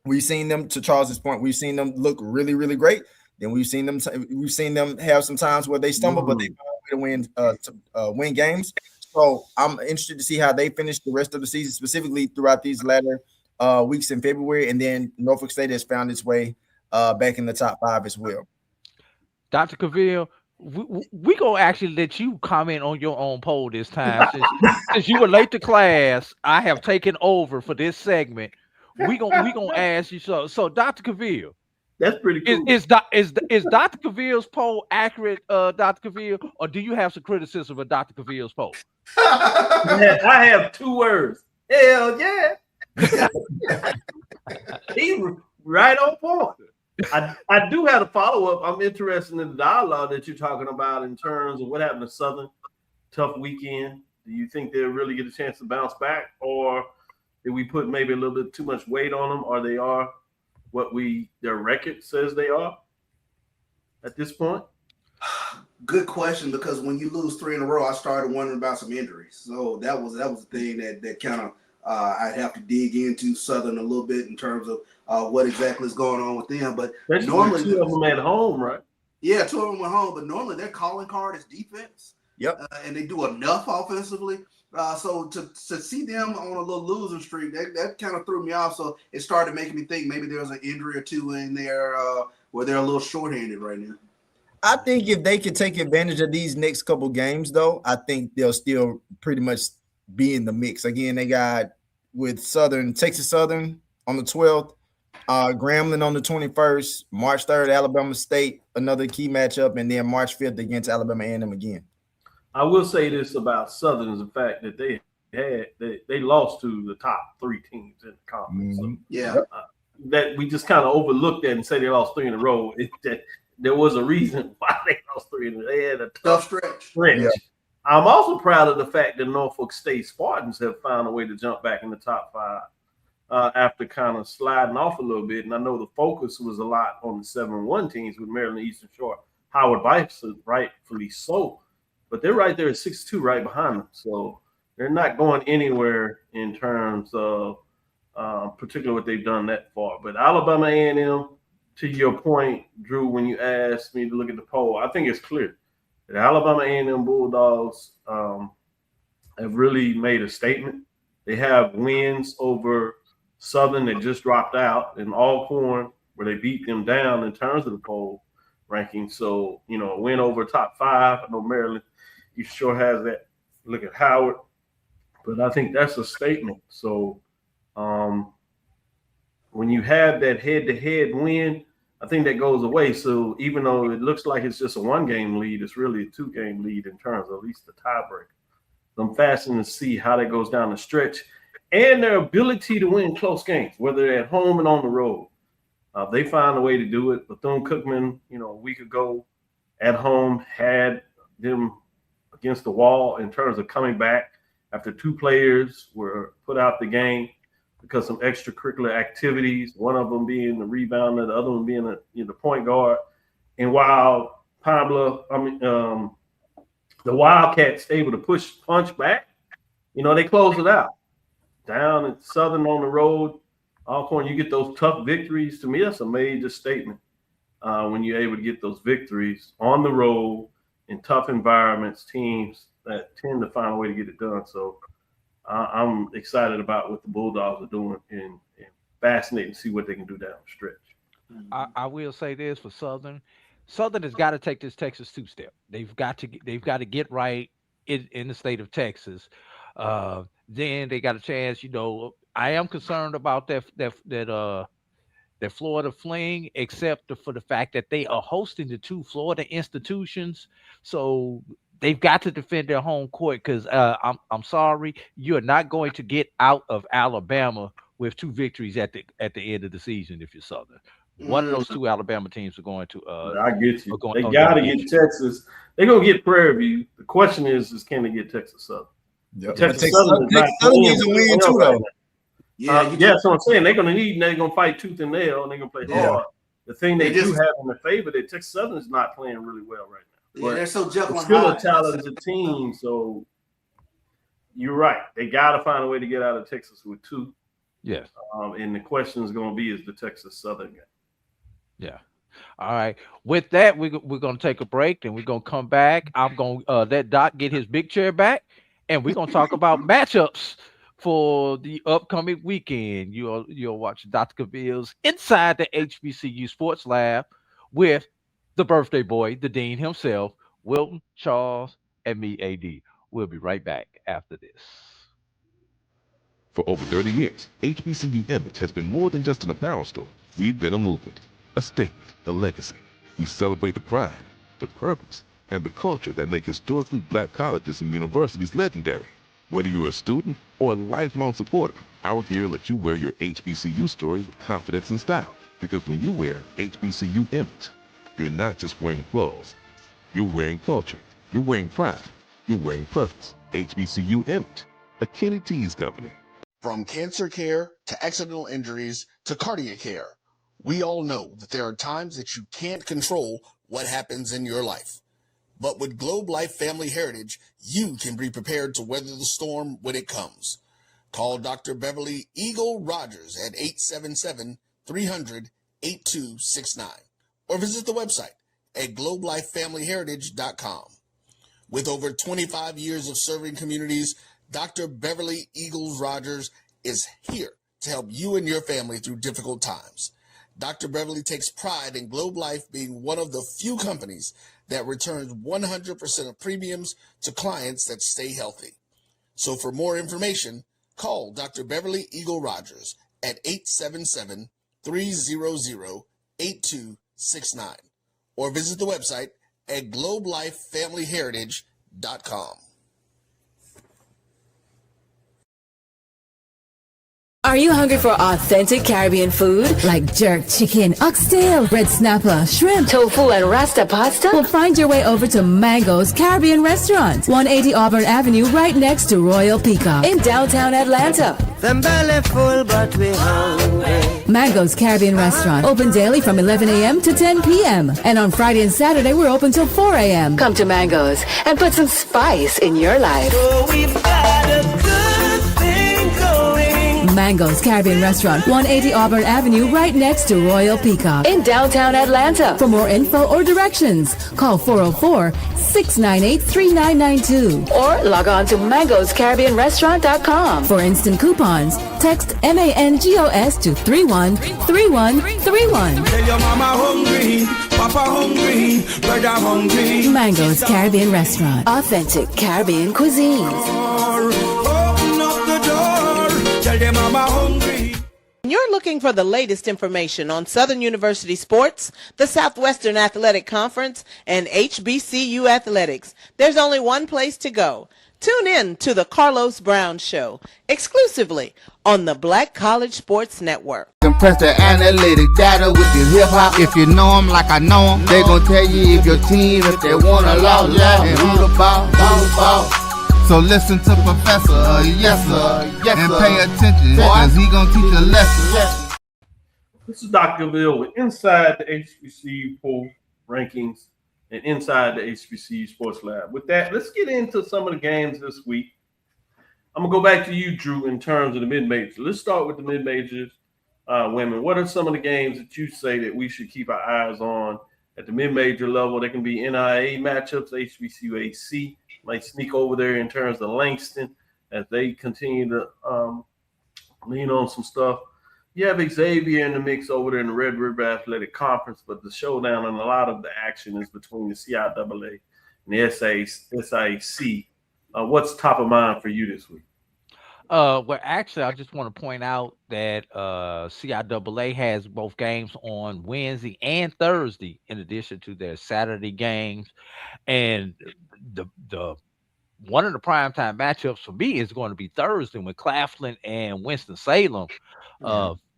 we've seen them, to Charles's point, we've seen them look really, really great. Then we've seen them have some times where they stumble, but they find a way to win games. So I'm interested to see how they finish the rest of the season, specifically throughout these latter weeks in February. And then Norfolk State has found its way back in the top 5 as well. Dr. Cavil, we gonna actually let you comment on your own poll this time. Since you were late to class, I have taken over for this segment. We gonna ask you so. Dr. Cavil, that's pretty cool. Is Dr. Cavil's poll accurate, Dr. Cavil, or do you have some criticism of Dr. Cavil's poll? I have 2 words. Hell yeah. He's right on point. I do have a follow-up. I'm interested in the dialogue that you're talking about in terms of what happened to Southern. Tough weekend. Do you think they'll really get a chance to bounce back, or did we put maybe a little bit too much weight on them, or they are what their record says they are at this point? Good question, because when you lose 3 in a row, I started wondering about some injuries. So that was the thing that kind of I'd have to dig into Southern a little bit in terms of what exactly is going on with them. But normally 2 of them at home, right? Yeah, 2 of them at home. But normally their calling card is defense. Yep. And they do enough offensively. So to see them on a little losing streak, that kind of threw me off. So it started making me think maybe there's an injury or 2 in there where they're a little shorthanded right now. I think if they could take advantage of these next couple games, though, I think they'll still pretty much be in the mix. Again, they got with Texas Southern on the 12th, Grambling on the 21st, March 3rd, Alabama State, another key matchup, and then March 5th against Alabama A&M again. I will say this about Southern is the fact that they lost to the top 3 teams in the conference. Mm-hmm. So, yeah, that we just kind of overlooked that and say they lost 3 in a row. There was a reason why they lost 3 in a row. They had a tough stretch. Yeah. I'm also proud of the fact that Norfolk State Spartans have found a way to jump back in the top 5 after kind of sliding off a little bit. And I know the focus was a lot on the 7-1 teams with Maryland Eastern Shore, Howard Bison, rightfully so. But they're right there at 6-2 right behind them. So they're not going anywhere in terms of particularly what they've done that far. But Alabama A&M, to your point, Drew, when you asked me to look at the poll, I think it's clear that Alabama A&M Bulldogs have really made a statement. They have wins over Southern that just dropped out, and Alcorn, where they beat them down in terms of the poll ranking. So, you know, a win over top 5. I know Maryland, you sure has that. Look at Howard. But I think that's a statement. So when you have that head-to-head win, I think that goes away. So even though it looks like it's just a 1-game lead, it's really a 2-game lead in terms of at least the tiebreaker. So I'm fascinated to see how that goes down the stretch and their ability to win close games, whether they're at home and on the road. They find a way to do it. Bethune-Cookman, you know, a week ago at home had them against the wall in terms of coming back after 2 players were put out the game. because some extracurricular activities, one of them being the rebounder, the other one being the point guard. And while the Wildcats able to punch back, they close it out. Down at Southern on the road, Alcorn, you get those tough victories. To me, that's a major statement when you're able to get those victories on the road in tough environments, teams that tend to find a way to get it done. So I'm excited about what the Bulldogs are doing and fascinated to see what they can do down the stretch. I will say this for Southern. Southern has got to take this Texas two-step. They've got to get right in the state of Texas. Then they got a chance. I am concerned about that Florida fling, except for the fact that they are hosting the two Florida institutions. So they've got to defend their home court because I'm sorry, you're not going to get out of Alabama with two victories at the end of the season if you're Southern. One of those two Alabama teams are going to. I get you. They got to get Texas. They're going to get Prairie View. The question is can they get Texas Southern? Yep. Texas Southern needs a win too, though. That's what I'm saying. They're going to fight tooth and nail, and they're going to play hard. The thing they do have in the favor that Texas Southern is not playing really well right now. Yeah, they're so juggling. It's still a talented team, so you're right. They got to find a way to get out of Texas with two. Yes. And the question is going to be, is the Texas Southern game? Yeah. All right. With that, we're going to take a break, and we're going to come back. I'm going to let Doc get his big chair back, and we're going to talk about matchups for the upcoming weekend. You'll watch Dr. Cavil's Inside the HBCU Sports Lab with the birthday boy, the dean himself, Wilton, Charles, and me, AD. We'll be right back after this. For over 30 years, HBCU Image has been more than just an apparel store. We've been a movement, a statement, a legacy. We celebrate the pride, the purpose, and the culture that make historically black colleges and universities legendary. Whether you're a student or a lifelong supporter, our gear lets you wear your HBCU story with confidence and style. Because when you wear HBCU Image, you're not just wearing clothes. You're wearing culture. You're wearing pride. You're wearing purpose. HBCU Image, a Kenny T's company. From cancer care to accidental injuries to cardiac care, we all know that there are times that you can't control what happens in your life. But with Globe Life Family Heritage, you can be prepared to weather the storm when it comes. Call Dr. Beverly Eagle Rogers at 877-300-8269 or visit the website at globelifefamilyheritage.com. With over 25 years of serving communities, Dr. Beverly Eagles Rogers is here to help you and your family through difficult times. Dr. Beverly takes pride in Globe Life being one of the few companies that returns 100% of premiums to clients that stay healthy. So for more information, call Dr. Beverly Eagle Rogers at 877-300-8269 or visit the website at globelifefamilyheritage.com. Are you hungry for authentic Caribbean food like jerk chicken, oxtail, red snapper, shrimp, tofu, and rasta pasta? Well, find your way over to Mango's Caribbean Restaurant, 180 Auburn Avenue, right next to Royal Peacock in downtown Atlanta. Them belly full, but we hungry. Mango's Caribbean Restaurant, open daily from 11 a.m. to 10 p.m. And on Friday and Saturday, we're open till 4 a.m. Come to Mango's and put some spice in your life. So we've got a good thing going. Mango's Caribbean Restaurant, 180 Auburn Avenue, right next to Royal Peacock in downtown Atlanta. For more info or directions, call 404-698-3992 or log on to mangoscaribbeanrestaurant.com. For instant coupons, text MANGOS to 313131. Tell your mama hungry, papa hungry, brother hungry. Mango's Caribbean Restaurant, authentic Caribbean cuisines. You're looking for the latest information on Southern University sports, the Southwestern Athletic Conference, and HBCU athletics. There's only one place to go. Tune in to the Carlos Brown Show, exclusively on the Black College Sports Network. Compress the analytic data with the hip-hop. If you know them like I know them, they gon' tell you if your team, if they want a loss, and who the ball. So listen to Professor, yes sir, and pay attention, cause he gonna teach a lesson. This is Dr. Cavil with Inside the HBCU poll rankings and Inside the HBCU Sports Lab. With that, let's get into some of the games this week. I'm gonna go back to you, Drew, in terms of the mid-majors. Let's start with the mid-majors women. What are some of the games that you say that we should keep our eyes on at the mid-major level? They can be NIA matchups, HBCU AC might sneak over there in terms of Langston as they continue to lean on some stuff. You have Xavier in the mix over there in the Red River Athletic Conference, but the showdown and a lot of the action is between the CIAA and the SIAC. What's top of mind for you this week? Well, actually, I just want to point out that CIAA has both games on Wednesday and Thursday, in addition to their Saturday games. And the one of the primetime matchups for me is going to be Thursday when Claflin and Winston-Salem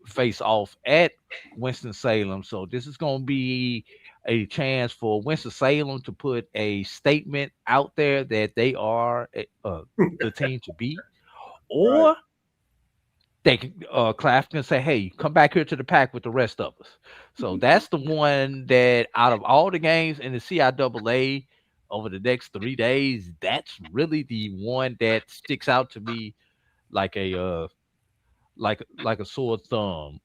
face off at Winston-Salem. So this is going to be a chance for Winston-Salem to put a statement out there that they are the team to beat. Or they can Claflin say, hey, come back here to the pack with the rest of us. So that's the one that out of all the games in the CIAA over the next 3 days, that's really the one that sticks out to me like a like a sore thumb.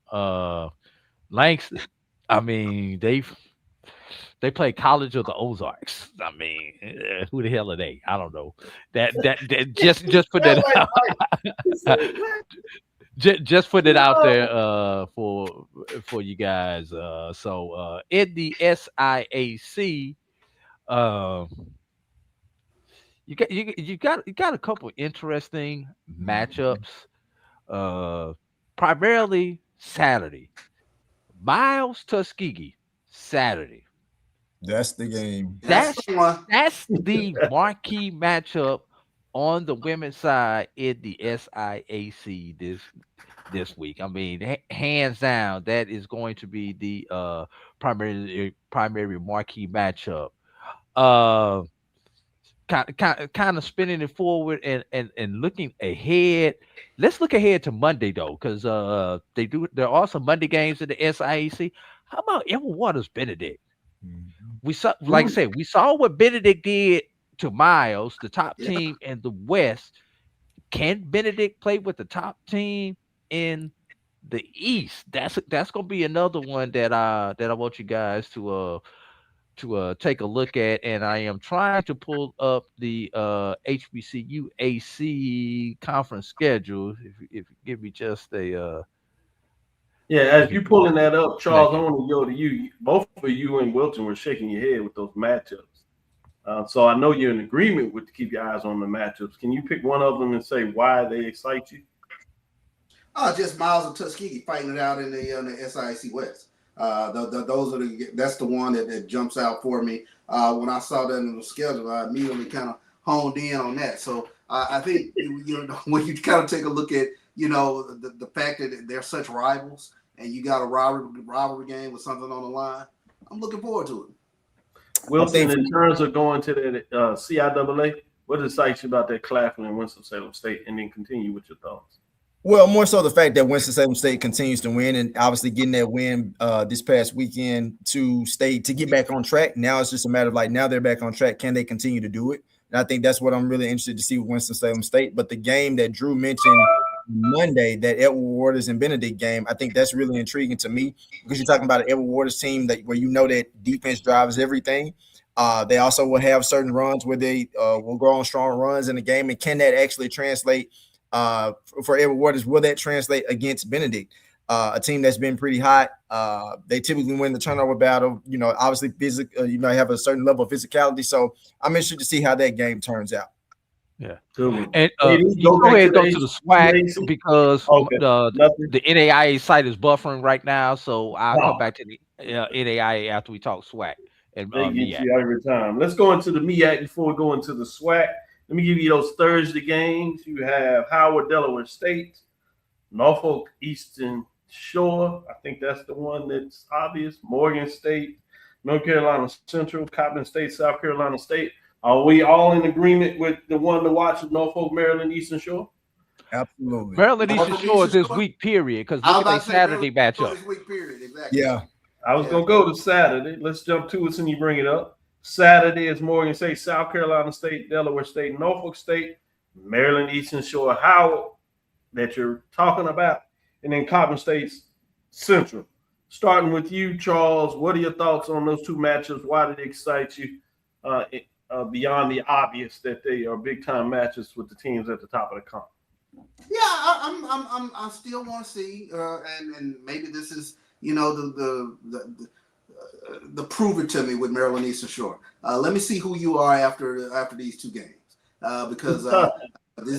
Langston, I mean, they play College of the Ozarks. I mean, who the hell are they? I don't know. That just put that out. just put it out there for you guys. So in the SIAC, you got a couple interesting matchups. Primarily Saturday. Miles Tuskegee Saturday. That's the game. That's the marquee matchup on the women's side in the SIAC this week. I mean, hands down, that is going to be the primary marquee matchup. Kind of spinning it forward and looking ahead. Let's look ahead to Monday though, because there are some Monday games in the SIAC. How about Edward Waters Benedict? We saw, like I said, we saw what Benedict did to Miles, the top team in the West. Can Benedict play with the top team in the East? That's gonna be another one that I want you guys to take a look at. And I am trying to pull up the HBCU AC conference schedule. If you give me just a as you're pulling that up, Charles, I want to go to you. Both of you and Wilton were shaking your head with those matchups. So I know you're in agreement with to keep your eyes on the matchups. Can you pick one of them and say why they excite you? Just Miles and Tuskegee fighting it out in the SIAC West. That's the one that jumps out for me. When I saw that in the schedule, I immediately kind of honed in on that. So I think when you kind of take a look at the fact that they're such rivals, and you got a rivalry game with something on the line, I'm looking forward to it. Wilson, in terms of going to the CIAA, what excites you about that Claflin and Winston-Salem State, and then continue with your thoughts? Well, more so the fact that Winston-Salem State continues to win, and obviously getting that win this past weekend to get back on track. Now it's just a matter of now they're back on track. Can they continue to do it? And I think that's what I'm really interested to see with Winston-Salem State. But the game that Drew mentioned Monday, that Edward Waters and Benedict game, I think that's really intriguing to me, because you're talking about an Edward Waters team where that defense drives everything. They also will have certain runs where they will go on strong runs in the game. And can that actually translate for Edward Waters? Will that translate against Benedict, a team that's been pretty hot? They typically win the turnover battle. Obviously, have a certain level of physicality. So I'm interested to see how that game turns out. Yeah, and you go ahead and go to the SWAC, because the NAIA site is buffering right now. So I'll come back to the NAIA after we talk SWAC. And they get you every time. Let's go into the MEAC before we go into the SWAC. Let me give you those Thursday games. You have Howard, Delaware State, Norfolk Eastern Shore. I think that's the one that's obvious. Morgan State, North Carolina Central, Coppin State, South Carolina State. Are we all in agreement with the one to watch of Norfolk, Maryland, Eastern Shore? Absolutely. Maryland Eastern Shore is this week, period. Because look at their Saturday matchup. This week, period. Exactly. Yeah. I was gonna go to Saturday. Let's jump to it since you bring it up. Saturday is Morgan State, South Carolina State, Delaware State, Norfolk State, Maryland Eastern Shore, Howard that you're talking about, and then Coppin State's Central. Starting with you, Charles, what are your thoughts on those two matchups? Why did it excite you beyond the obvious that they are big-time matches with the teams at the top of the comp? Yeah, I still want to see, and maybe this is, you know, the prove it to me with Maryland Eastern Shore. Let me see who you are after these two games, because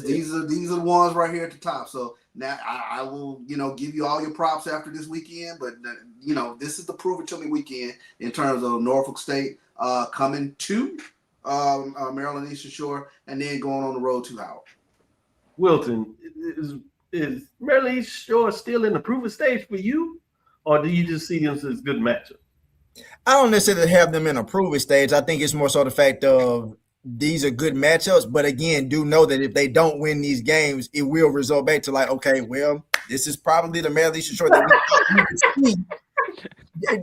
these are the ones right here at the top. So now I will, you know, give you all your props after this weekend, but you know, this is the prove it to me weekend in terms of Norfolk State coming to Maryland Eastern Shore and then going on the road to Howard. Wilton, is Maryland Eastern Shore still in the prove it stage for you, or do you just see them as good matchup? I don't necessarily have them in a prove it stage. I think it's more so the fact of these are good matchups, but again, do know that if they don't win these games, it will result back to like, okay, well, this is probably the Maryland Eastern Shore that we would see.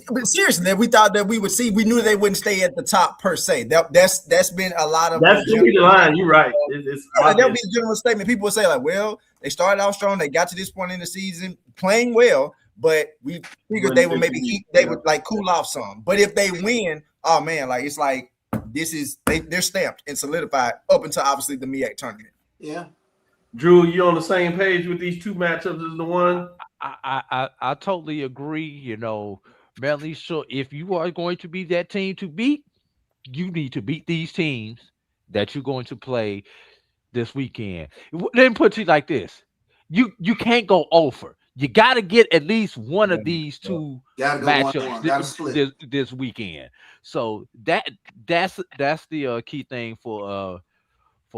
But seriously, that we thought that we would see. We knew they wouldn't stay at the top per se. That's been a lot of. That's gonna be the line. You're right. That'll be a general statement. People will say like, well, they started out strong. They got to this point in the season playing well, but we figured they would they would like cool off some. But if they win, oh man, like it's like this is they're stamped and solidified up until obviously the MEAC tournament. Yeah. Drew, you on the same page with these two matchups as the one? I totally agree. You know, Maryland, so if you are going to be that team to beat, you need to beat these teams that you're going to play this weekend. Let me put it like this: you can't go over. You got to get at least one of these two matchups this weekend. So that's the key thing for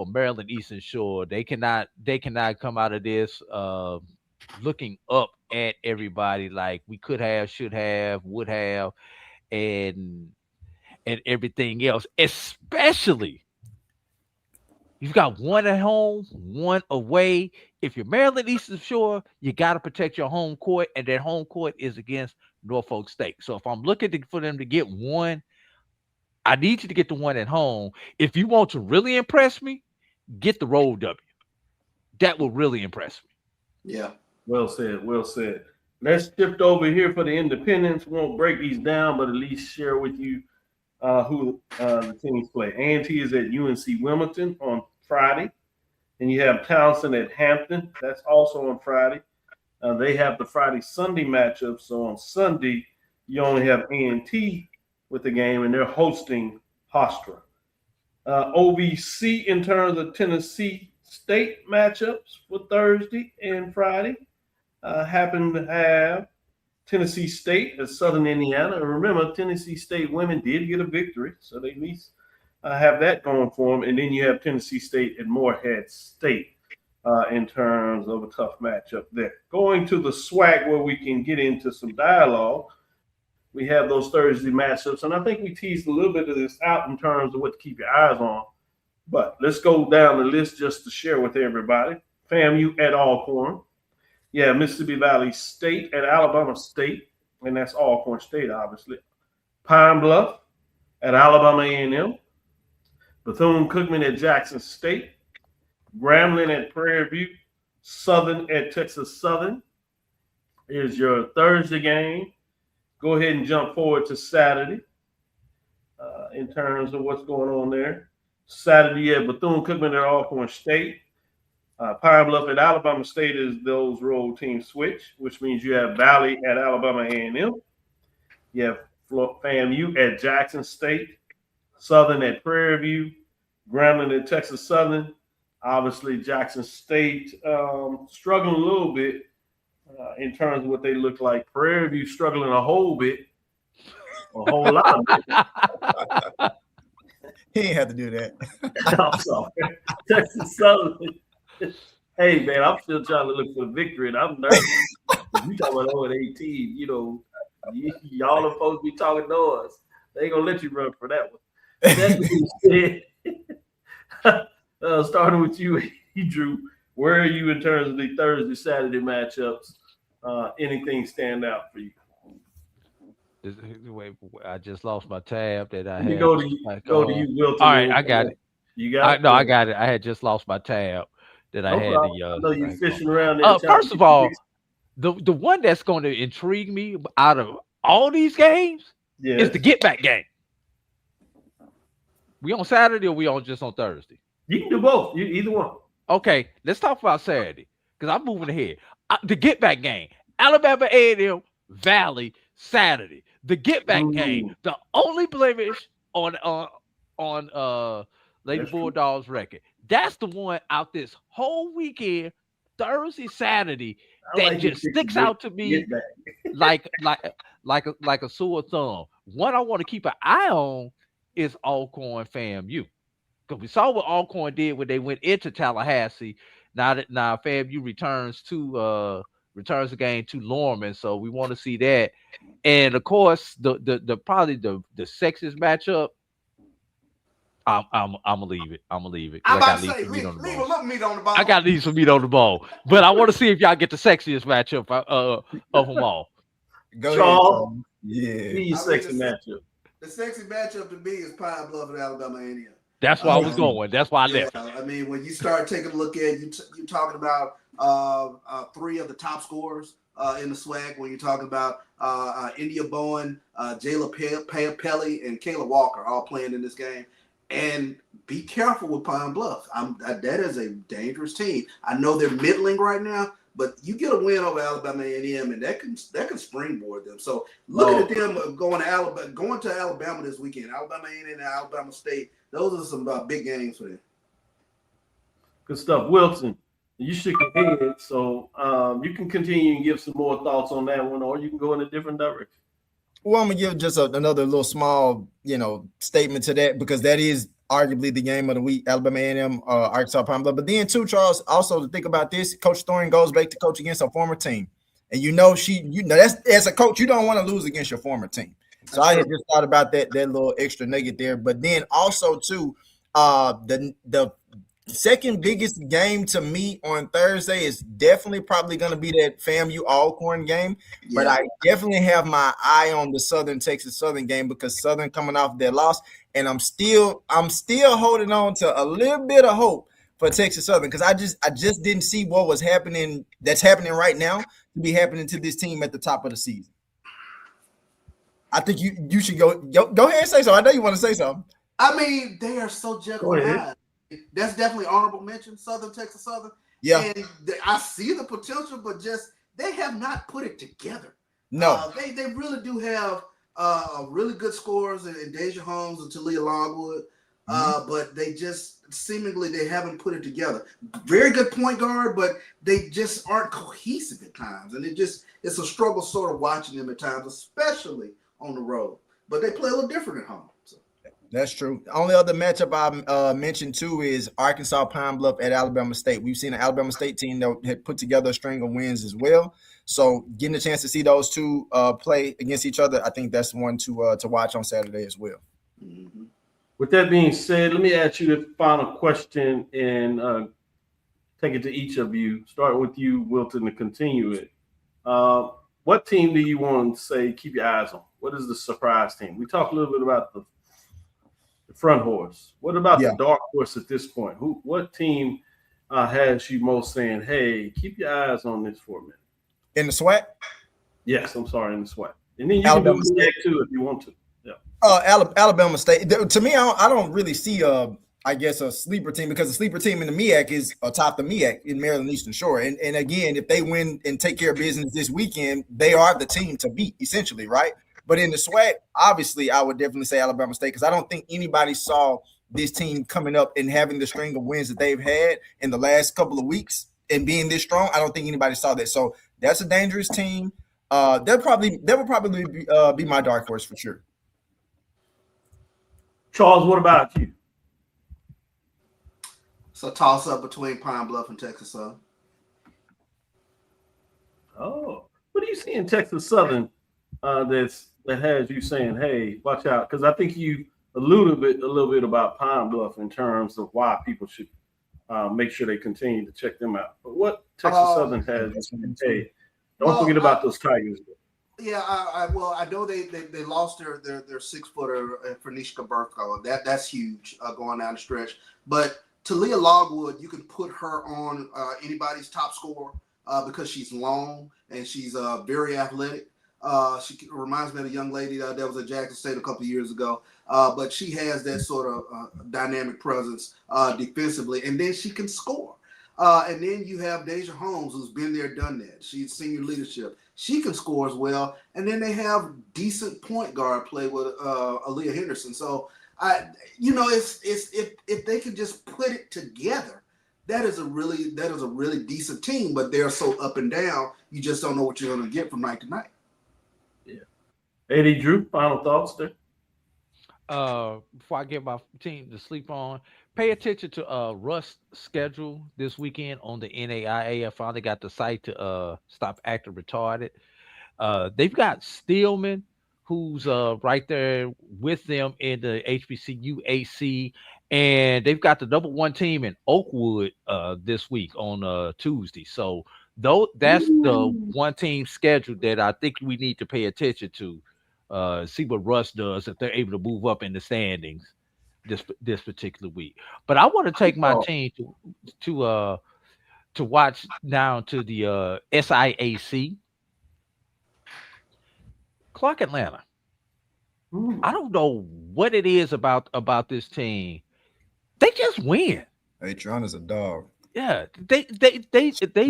Maryland Eastern Shore. They cannot come out of this looking up at everybody like we could have, should have, would have, and everything else. Especially you've got one at home, one away. If you're Maryland Eastern Shore, you got to protect your home court, and that home court is against Norfolk State. So if I'm looking for them to get one, I need you to get the one at home. If you want to really impress me, get the road W. That will really impress me. Yeah. Well said. Well said. Let's shift over here for the independents. We won't break these down, but at least share with you who the teams play. A&T is at UNC Wilmington on Friday. And you have Townsend at Hampton. That's also on Friday. They have the Friday-Sunday matchup. So on Sunday, you only have A&T with the game, and they're hosting Hofstra. OVC in terms of Tennessee State matchups for Thursday and Friday happen to have Tennessee State at Southern Indiana. And remember, Tennessee State women did get a victory, so they at least have that going for them. And then you have Tennessee State at Morehead State in terms of a tough matchup there. Going to the SWAC where we can get into some dialogue, we have those Thursday matchups. And I think we teased a little bit of this out in terms of what to keep your eyes on. But let's go down the list just to share with everybody. FAMU at Alcorn. Yeah, Mississippi Valley State at Alabama State, and that's Alcorn State, obviously. Pine Bluff at Alabama A&M. Bethune-Cookman at Jackson State. Grambling at Prairie View. Southern at Texas Southern is your Thursday game. Go ahead and jump forward to Saturday in terms of what's going on there. Saturday at Bethune-Cookman at Alcorn State. Pine Bluff at Alabama State is those road teams switch, which means you have Valley at Alabama A&M. You have FAMU at Jackson State. Southern at Prairie View. Grambling at Texas Southern. Obviously, Jackson State struggling a little bit in terms of what they look like. Prairie View struggling a whole bit. A whole lot. He ain't have to do that. I'm sorry. Texas Southern. Hey, man, I'm still trying to look for the victory, and I'm nervous. You talking about 0-18, you know, y'all are supposed to be talking noise. They ain't going to let you run for that one. That being said, Starting with you, Drew. Where are you in terms of the Thursday, Saturday matchups? Anything stand out for you? Wait, I just lost my tab that I Let me had. go to you, Wilton. All right, I got it. You got it? No, I got it. I had just lost my tab that I No had problem. the I know you thing fishing going. around there. First of all, the one that's going to intrigue me out of all these games is the get back game. We on Saturday or we on just on Thursday? You can do both. Either one. Okay, let's talk about Saturday because I'm moving ahead. The get back game, Alabama A&M Valley Saturday. The get back game, the only blemish on Lady Bulldogs record. That's the one out this whole weekend, Thursday, Saturday, that just sticks out to me like a sore thumb. One I want to keep an eye on is Alcorn FAMU. Because we saw what Alcorn did when they went into Tallahassee. Now FAMU returns the game to Lorman, so we want to see that. And of course, the probably the sexiest matchup. I'm gonna leave it. I'm gonna I'm about to say, leave a little meat on the bone. I got to leave some meat on the bone, but I want to see if y'all get the sexiest matchup of them all. Go Charles, ahead, yeah. Be sexy matchup. The sexy matchup to me is Pine Bluff and Alabama A&M. That's why I was going. That's why I left. I mean, when you start taking a look at you're talking about three of the top scorers in the SWAC. When you're talking about India Bowen, Jayla Pelly, and Kayla Walker all playing in this game. And be careful with Pine Bluff. That is a dangerous team. I know they're middling right now, but you get a win over Alabama A&M, and that can springboard them. So looking at them going to Alabama this weekend, Alabama A&M and Alabama State, those are some big games for them. Good stuff, Wilson. You shook your head, so you can continue and give some more thoughts on that one, or you can go in a different direction. Well, I'm gonna give just another little small, statement to that because that is arguably the game of the week, Alabama A&M, Arkansas Pine Bluff. But then too, Charles, also to think about this, Coach Thorne goes back to coach against a former team, and that's as a coach, you don't want to lose against your former team. So I had just thought about that little extra nugget there. But then also too, the second biggest game to me on Thursday is definitely probably going to be that FAMU Alcorn game. Yeah. But I definitely have my eye on the Southern Texas Southern game because Southern coming off their loss, and I'm still holding on to a little bit of hope for Texas Southern because I just didn't see what was happening that's happening right now to be happening to this team at the top of the season. I think you should go ahead and say so. I know you want to say something. I mean, they are so Jekyll and Hyde. That's definitely honorable mention, Southern Texas Southern. Yeah. And I see the potential, but just they have not put it together. No. They really do have really good scores in Deja Holmes and Talia Longwood, but they just seemingly they haven't put it together. Very good point guard, but they just aren't cohesive at times. And it's a struggle sort of watching them at times, especially on the road. But they play a little different at home. So. That's true. The only other matchup I mentioned too is Arkansas Pine Bluff at Alabama State. We've seen an Alabama State team that had put together a string of wins as well. So getting a chance to see those two play against each other, I think that's one to watch on Saturday as well. Mm-hmm. With that being said, let me ask you the final question and take it to each of you. Starting with you, Wilton, to continue it. What team do you want to say keep your eyes on? What is the surprise team? We talked a little bit about the front horse. What about the dark horse at this point? What team has you most saying, hey, keep your eyes on this for a minute? In the SWAC? Yes, I'm sorry, in the SWAC. And then you Alabama can do that too if you want to. Yeah. Alabama State. To me, I don't really see a sleeper team because the sleeper team in the MEAC is atop the MEAC in Maryland Eastern Shore. And again, if they win and take care of business this weekend, they are the team to beat, essentially, right? But in the SWAC, obviously, I would definitely say Alabama State because I don't think anybody saw this team coming up and having the string of wins that they've had in the last couple of weeks and being this strong. I don't think anybody saw that. So that's a dangerous team. That would probably be my dark horse for sure. Charles, what about you? It's a toss-up between Pine Bluff and Texas Southern. Oh, what do you see in Texas Southern that has you saying, hey, watch out? Because I think you a little bit about Pine Bluff in terms of why people should make sure they continue to check them out. But what Texas Southern has, hey, don't forget about those Tigers. Yeah, I know they lost their 6-footer for Nishka Burko. That's huge going down the stretch. But Talia Logwood, you can put her on anybody's top scorer because she's long and she's very athletic. She reminds me of a young lady that was at Jackson State a couple of years ago. But she has that sort of dynamic presence defensively, and then she can score. And then you have Deja Holmes, who's been there, done that. She's senior leadership. She can score as well. And then they have decent point guard play with Aaliyah Henderson. So, if they can just put it together, that is a really decent team. But they're so up and down, you just don't know what you're going to get from night to night. Yeah. Eddie Drew, final thoughts there. Before I get my team to sleep on, pay attention to Russ' schedule this weekend on the NAIA. I finally got the site to stop acting retarded. They've got Steelman, who's right there with them in the HBCU AC, and they've got the number 1 team in Oakwood this week on Tuesday. So that's the one team schedule that I think we need to pay attention to. See what Russ does if they're able to move up in the standings this particular week. But I want to take my team to watch down to the SIAC. Clark Atlanta. I don't know what it is about this team. They just win. Atron is a dog. Yeah, they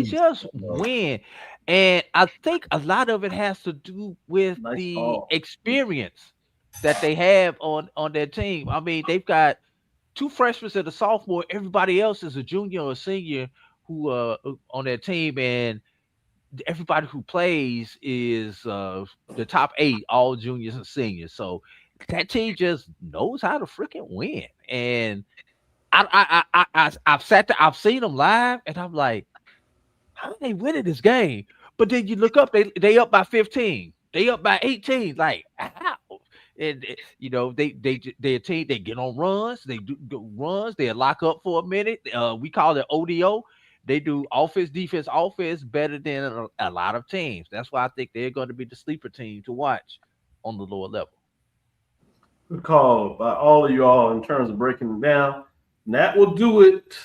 just win. And I think a lot of it has to do with the experience that they have on their team. I mean, they've got 2 freshmen and a sophomore. Everybody else is a junior or a senior who on their team, and everybody who plays is the top 8, all juniors and seniors. So that team just knows how to freaking win. And I've seen them live, and I'm like, how are they winning this game? But then you look up, they up by 15, they up by 18. Like, how? And their team, they get on runs, they do runs, they lock up for a minute. We call it ODO. They do offense, defense, offense better than a lot of teams. That's why I think they're going to be the sleeper team to watch on the lower level. Good call by all of you all in terms of breaking it down. And that will do it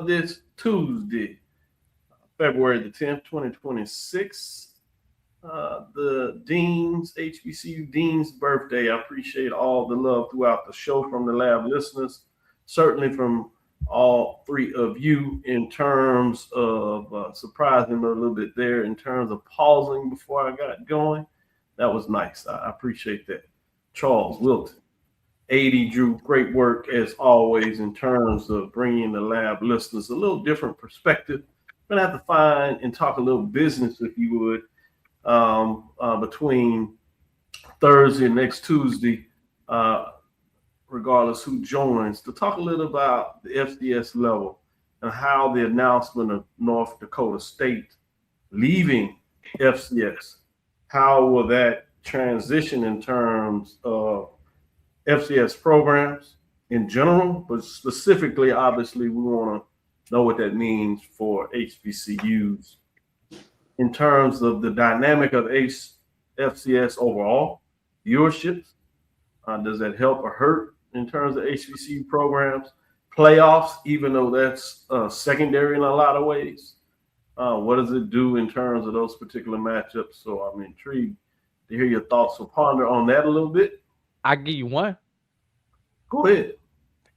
this Tuesday, February the 10th, 2026. The HBCU Dean's birthday. I appreciate all the love throughout the show from the lab listeners, certainly from all 3 of you in terms of surprising me a little bit there in terms of pausing before I got going. That was nice. I appreciate that. Charles Wilton, AD Drew, great work as always in terms of bringing the lab listeners a little different perspective. I'm going to have to find and talk a little business, if you would, between Thursday and next Tuesday, regardless who joins, to talk a little about the FCS level and how the announcement of North Dakota State leaving FCS, how will that transition in terms of FCS programs in general, but specifically, obviously, we want to know what that means for HBCUs in terms of the dynamic of FCS overall, viewerships. Does that help or hurt in terms of HBCU programs? Playoffs, even though that's secondary in a lot of ways. What does it do in terms of those particular matchups? So I'm intrigued to hear your thoughts. So ponder on that a little bit. I give you one. Go ahead.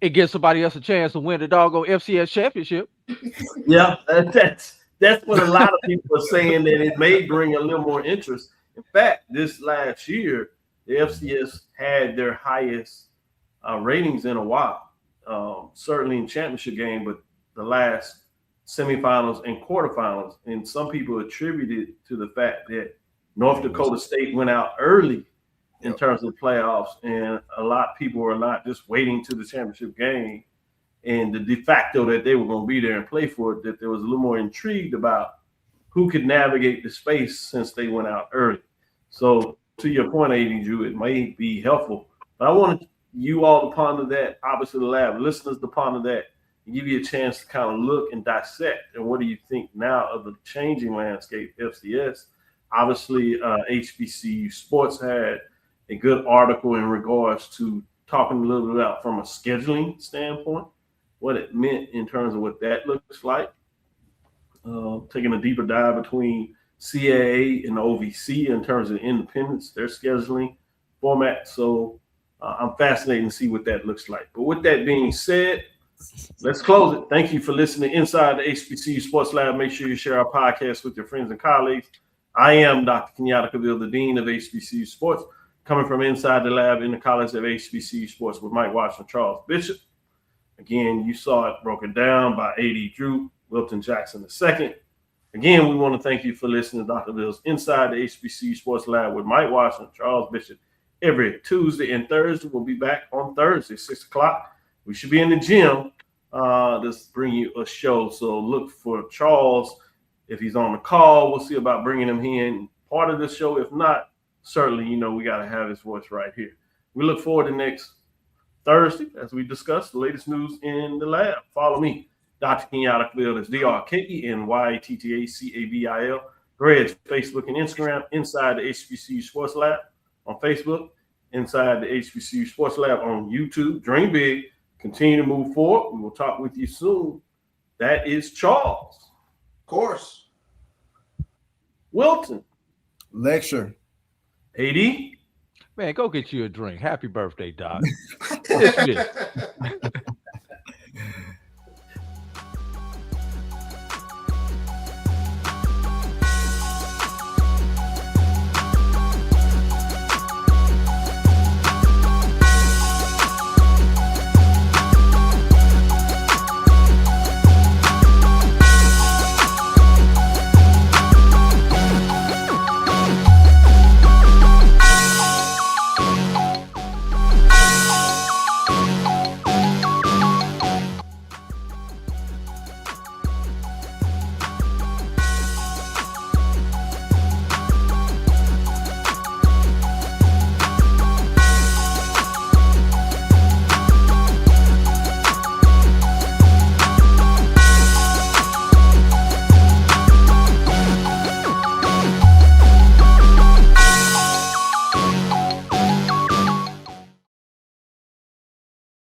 It gives somebody else a chance to win the doggone FCS championship. Yeah, that's what a lot of people are saying, that it may bring a little more interest. In fact, this last year, the FCS had their highest ratings in a while, certainly in championship game, but the last semifinals and quarterfinals. And some people attributed to the fact that North Dakota State went out early in terms of the playoffs, and a lot of people were not just waiting to the championship game and the de facto that they were going to be there and play for it, that there was a little more intrigued about who could navigate the space since they went out early. So to your point, AD Drew, it may be helpful. But I want to you all to ponder that, obviously the lab listeners to ponder that, and give you a chance to kind of look and dissect. And what do you think now of the changing landscape FCS? Obviously, HBCU Sports had a good article in regards to talking a little bit about from a scheduling standpoint, what it meant in terms of what that looks like. Taking a deeper dive between CAA and OVC in terms of independence, their scheduling format. So I'm fascinated to see what that looks like. But with that being said, let's close it. Thank you for listening inside the HBCU Sports Lab. Make sure you share our podcast with your friends and colleagues. I am Dr. Kenyatta Cavil, the Dean of HBCU Sports, coming from inside the lab in the College of HBCU Sports with Mike Washington, Charles Bishop. Again, you saw it broken down by A.D. Drew, Wilton Jackson II. Again, we want to thank you for listening to Dr. Bill's Inside the HBCU Sports Lab with Mike Washington, Charles Bishop, every Tuesday and Thursday. We'll be back on Thursday, 6 o'clock. We should be in the gym to bring you a show. So look for Charles. If he's on the call, we'll see about bringing him in part of the show. If not, certainly, we got to have his voice right here. We look forward to next Thursday as we discuss the latest news in the lab. Follow me, Dr. Kenyatta Cavil. That's DrKenyattacavil. Go ahead, Facebook and Instagram, Inside the HBCU Sports Lab on Facebook, Inside the HBCU Sports Lab on YouTube. Dream big. Continue to move forward. We will talk with you soon. That is Charles. Of course. Wilton. Lecture. AD. Man, go get you a drink. Happy birthday, Doc. Dismissed.